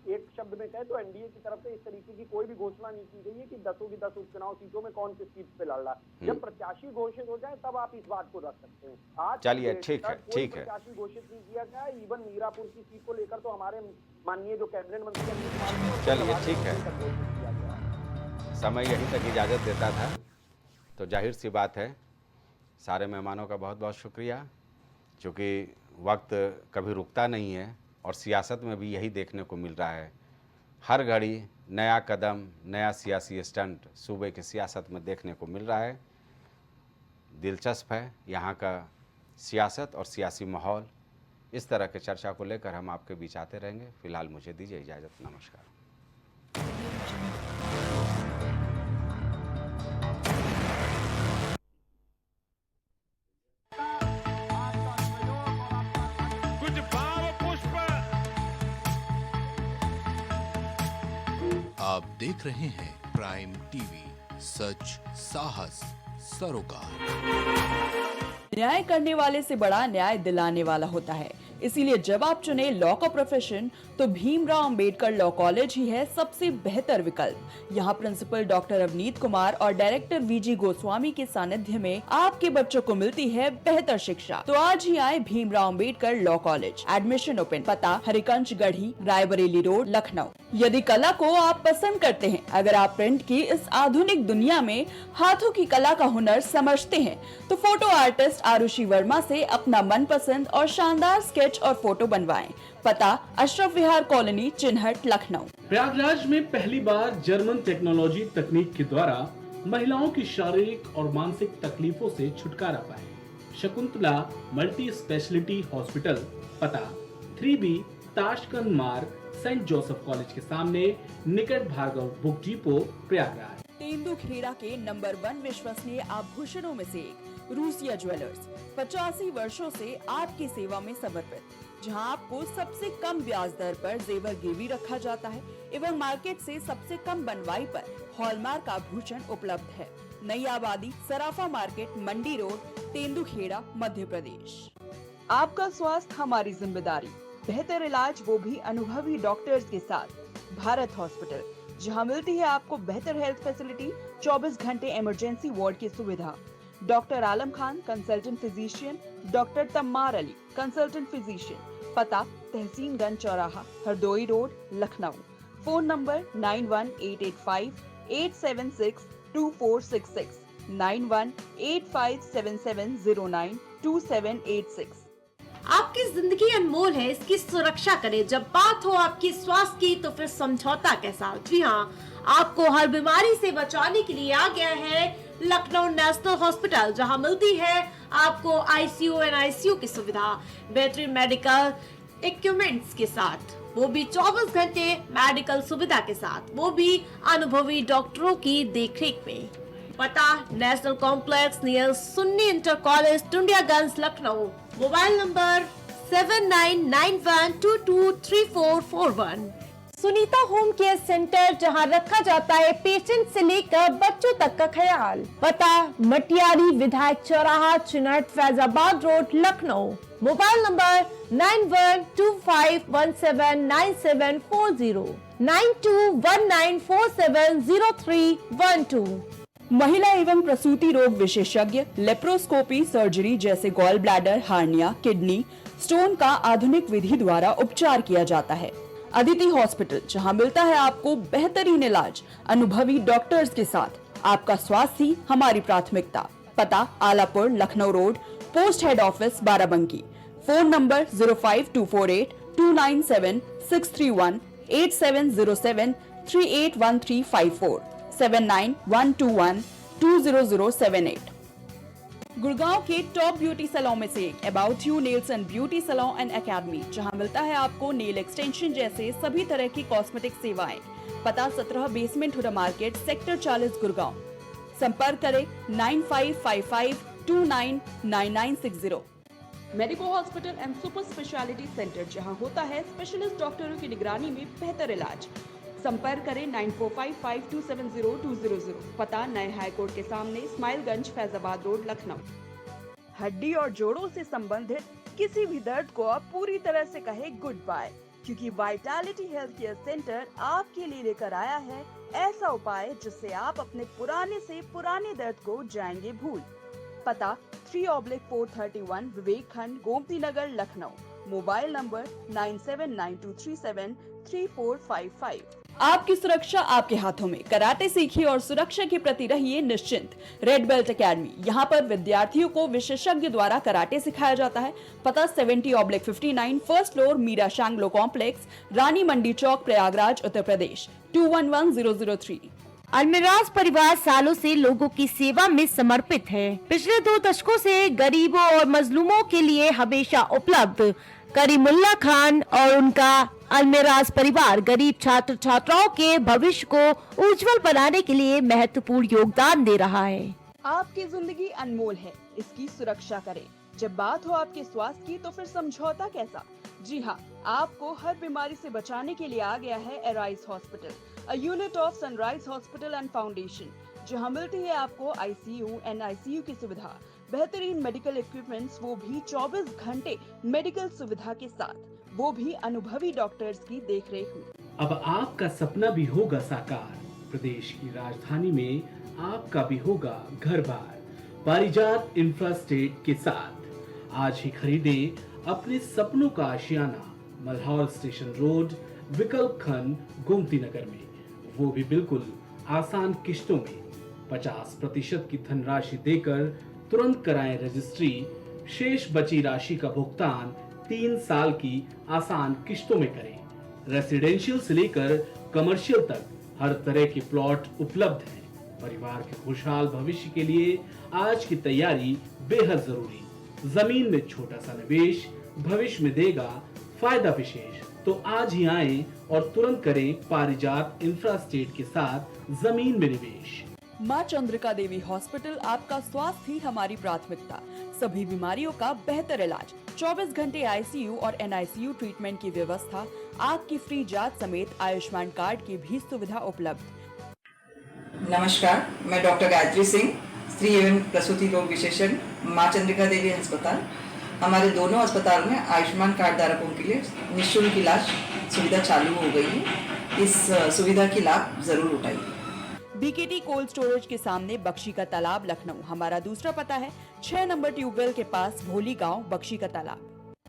एक शब्द में कहे तो एनडीए की तरफ से इस तरीके की कोई भी घोषणा नहीं की गई है कि 10 की 10 उपचुनाव सीटों में कौन किस सीट पे लड़ रहा है। जब प्रत्याशी घोषित हो जाए तब आप इस बात को रख सकते हैं। आज चलिए, ठीक है, ठीक है। प्रत्याशी घोषित नहीं किया गया। इवन मीरापुर की सीट को लेकर तो हमारे माननीय जो कैबिनेट मंत्री, चलिए, ठीक है, समय यहीं तक इजाज़त देता था। तो जाहिर सी बात है, सारे मेहमानों का बहुत बहुत शुक्रिया, क्योंकि वक्त कभी रुकता नहीं है और सियासत में भी यही देखने को मिल रहा है। हर घड़ी नया कदम, नया सियासी स्टंट सूबे की सियासत में देखने को मिल रहा है। दिलचस्प है यहाँ का सियासत और सियासी माहौल। इस तरह के चर्चा को लेकर हम आपके बीच आते रहेंगे। फिलहाल मुझे दीजिए इजाज़त। नमस्कार। आप देख रहे हैं प्राइम टीवी, सच साहस सरोकार। न्याय करने वाले से बड़ा न्याय दिलाने वाला होता है, इसीलिए जब आप चुने लॉ का प्रोफेशन तो भीमराव अंबेडकर लॉ कॉलेज ही है सबसे बेहतर विकल्प। यहाँ प्रिंसिपल डॉक्टर अवनीत कुमार और डायरेक्टर वीजी गोस्वामी के सानिध्य में आपके बच्चों को मिलती है बेहतर शिक्षा। तो आज ही आए Bhimrao Ambedkar law college. Admission open. पता हरिकंज गढ़ी, रायबरेली रोड, लखनऊ। यदि कला को आप पसंद करते हैं, अगर आप प्रिंट की इस आधुनिक दुनिया में हाथों की कला का हुनर समझते हैं, तो फोटो आर्टिस्ट आरुषि वर्मा से अपना मनपसंद और शानदार स्केच और फोटो बनवाएं। पता अशरफ विहार कॉलोनी, चिन्हट, लखनऊ। प्रयागराज में पहली बार जर्मन टेक्नोलॉजी तकनीक के द्वारा महिलाओं की शारीरिक और मानसिक तकलीफों से छुटकारा पाए। Shakuntala multi speciality hospital. पता 3B ताशकंद मार्ग, सेंट जोसेफ कॉलेज के सामने, निकट भार्गव बुक डिपो, प्रयागराज। तेंदुखेड़ा के नंबर 1 विश्वसनीय आभूषणों में से एक रूसिया ज्वेलर्स 85 वर्षों से आपकी सेवा में समर्पित, जहां आपको सबसे कम ब्याज दर पर जेवर गिरवी रखा जाता है एवं मार्केट से सबसे कम बनवाई पर हॉलमार्क आभूषण उपलब्ध है। नई आबादी, सराफा मार्केट, मंडी रोड, तेंदुखेड़ा, मध्य प्रदेश। आपका स्वास्थ्य हमारी जिम्मेदारी। बेहतर इलाज वो भी अनुभवी डॉक्टर्स के साथ। भारत हॉस्पिटल, जहां मिलती है आपको बेहतर हेल्थ फैसिलिटी, 24 घंटे इमरजेंसी वार्ड की सुविधा। Doctor Alam Khan consultant physician, doctor Tammar Ali consultant physician. पता तहसीनगंज चौराहा, Hardoi road, Lucknow. Phone number 9185876246, 918577092786। आपकी जिंदगी अनमोल है, इसकी सुरक्षा करें। जब बात हो आपकी स्वास्थ्य की तो फिर समझौता कैसा। जी हाँ, आपको हर बीमारी से बचाने के लिए आ गया है लखनऊ नेशनल हॉस्पिटल, जहां मिलती है आपको आईसीयू और एनआईसीयू की सुविधा, बेहतरीन मेडिकल इक्विपमेंट्स के साथ, वो भी 24 घंटे मेडिकल सुविधा के साथ, वो भी अनुभवी डॉक्टरों की देखरेख में। पता national complex near Sunni inter college, Tundiyaganj, Lucknow. Mobile number 7991223441। Sunita home care centre, जहां रखा जाता है पेशेंट से लेकर बच्चों तक का ख्याल। पता मटियारी विधायक चौराहा, Chinhat, Faizabad road, Lucknow. Mobile number 9125179740, 9219470312। महिला एवं प्रसूति रोग विशेषज्ञ, लेप्रोस्कोपी, सर्जरी जैसे gall bladder, hernia, kidney stone का आधुनिक विधि द्वारा उपचार किया जाता है। अदिति हॉस्पिटल, जहां मिलता है आपको बेहतरीन इलाज, अनुभवी डॉक्टर्स के साथ। आपका स्वास्थ्य ही हमारी प्राथमिकता। पता Alapur Lucknow road, post head office Barabanki. Phone number 05248297631 8707 381354 7912120078। Gurgaon के टॉप ब्यूटी सैलून में से एक about you nails and beauty salon and academy, जहां मिलता है आपको नेल एक्सटेंशन जैसे सभी तरह की कॉस्मेटिक सेवाएं। पता 17 basement Huda market, sector 40 Gurgaon. संपर्क करें 9555299960। Medico hospital and super speciality centre, जहां होता है स्पेशलिस्ट डॉक्टरों की निगरानी में बेहतर इलाज। संपर्क करें 9455270200। पता नए हाईकोर्ट के सामने, स्माइलगंज, फैजाबाद रोड, लखनऊ। हड्डी और जोड़ों से संबंधित किसी भी दर्द को अब पूरी तरह से कहे गुड बाय, क्योंकि वाइटालिटी हेल्थ केयर सेंटर आपके लिए लेकर आया है ऐसा उपाय जिससे आप अपने पुराने से पुराने दर्द को जाएंगे भूल। पता 3/431 विवेक खंड, गोमती नगर, लखनऊ। Mobile number 9792373455। आपकी सुरक्षा आपके हाथों में। कराटे सीखिए और सुरक्षा के प्रति रहिए निश्चिंत। रेड बेल्ट एकेडमी, यहाँ पर विद्यार्थियों को विशेषज्ञ द्वारा कराटे सिखाया जाता है। पता 70/59 फर्स्ट फ्लोर, मीरा शांगलो कॉम्प्लेक्स, रानी मंडी चौक, प्रयागराज, उत्तर प्रदेश 211003। अलमिराज परिवार सालों से लोगों की सेवा में समर्पित है। पिछले 2 दशकों से गरीबों और मजलूमों के लिए हमेशा उपलब्ध। करीमुल्ला खान और उनका अलमिराज परिवार गरीब छात्र छात्राओं के भविष्य को उज्जवल बनाने के लिए महत्वपूर्ण योगदान दे रहा है। आपकी जिंदगी अनमोल है, इसकी सुरक्षा करें। जब बात हो आपके स्वास्थ्य की तो फिर समझौता कैसा? जी हाँ, आपको हर बीमारी से बचाने के लिए आ गया है arise hospital, a unit of sunrise hospital and foundation, जहां मिलती है आपको ICU, NICU की सुविधा, बेहतरीन मेडिकल इक्विपमेंट्स, वो भी 24 घंटे मेडिकल सुविधा के साथ, वो भी अनुभवी डॉक्टर्स की देखरेख में। अब आपका सपना भी होगा साकार। प्रदेश की राजधानी में आपका भी होगा घर बार पारिजात इंफ्रास्टेट के साथ। आज ही खरीदे अपने सपनों का आशियाना मल्हौर स्टेशन रोड, विकल्प खंड, गोमती नगर में, वो भी बिल्कुल आसान किश्तों में। 50% की धनराशि देकर तुरंत कराएं रजिस्ट्री। शेष बची राशि का भुगतान 3 साल की आसान किश्तों में करें। रेसिडेंशियल से लेकर कमर्शियल तक हर तरह के प्लॉट उपलब्ध हैं। परिवार के खुशहाल भविष्य के लिए आज की तैयारी बेहद जरूरी। जमीन में छोटा सा निवेश भविष्य में देगा फायदा विशेष। तो आज ही आएं और तुरंत करें पारिजात इंफ्रास्टेट के साथ जमीन में निवेश। माँ चंद्रिका देवी हॉस्पिटल, आपका स्वास्थ्य ही हमारी प्राथमिकता। सभी बीमारियों का बेहतर इलाज, 24 घंटे ICU और NICU ट्रीटमेंट की व्यवस्था, आँख की फ्री जांच समेत आयुष्मान कार्ड की भी सुविधा उपलब्ध। नमस्कार, मैं डॉक्टर गायत्री सिंह, स्त्री एवं प्रसूति रोग विशेषज्ञ, माँ चंद्रिका देवी अस्पताल। हमारे दोनों अस्पताल में आयुष्मान कार्ड धारकों के लिए निःशुल्क इलाज सुविधा चालू हो गई है। इस सुविधा की लाभ जरूर उठाइए। BKT कोल्ड स्टोरेज के सामने, बख्शी का तालाब, लखनऊ। हमारा दूसरा पता है 6 नंबर ट्यूबवेल के पास, भोली गांव, बख्शी का तालाब।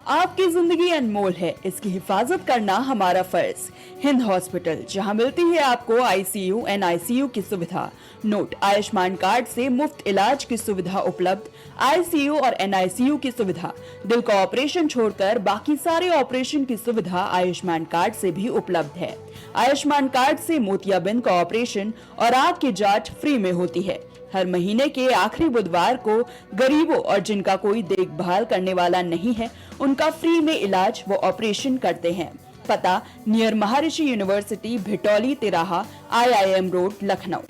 आपकी जिंदगी अनमोल है, इसकी हिफाजत करना हमारा फर्ज। हिंद हॉस्पिटल, जहां मिलती है आपको ICU, NICU की सुविधा। नोट, आयुष्मान कार्ड से मुफ्त इलाज की सुविधा उपलब्ध। ICU और NICU की सुविधा, दिल का ऑपरेशन छोड़कर बाकी सारे ऑपरेशन की सुविधा आयुष्मान कार्ड से भी उपलब्ध है। आयुष्मान कार्ड से मोतियाबिंद का ऑपरेशन और आंख की जांच फ्री में होती है। हर महीने के आखिरी बुधवार को गरीबों और जिनका कोई देखभाल करने वाला नहीं है, उनका फ्री में इलाज वो ऑपरेशन करते हैं। पता नियर महर्षि यूनिवर्सिटी, भिटौली तिराहा, IIM रोड, लखनऊ।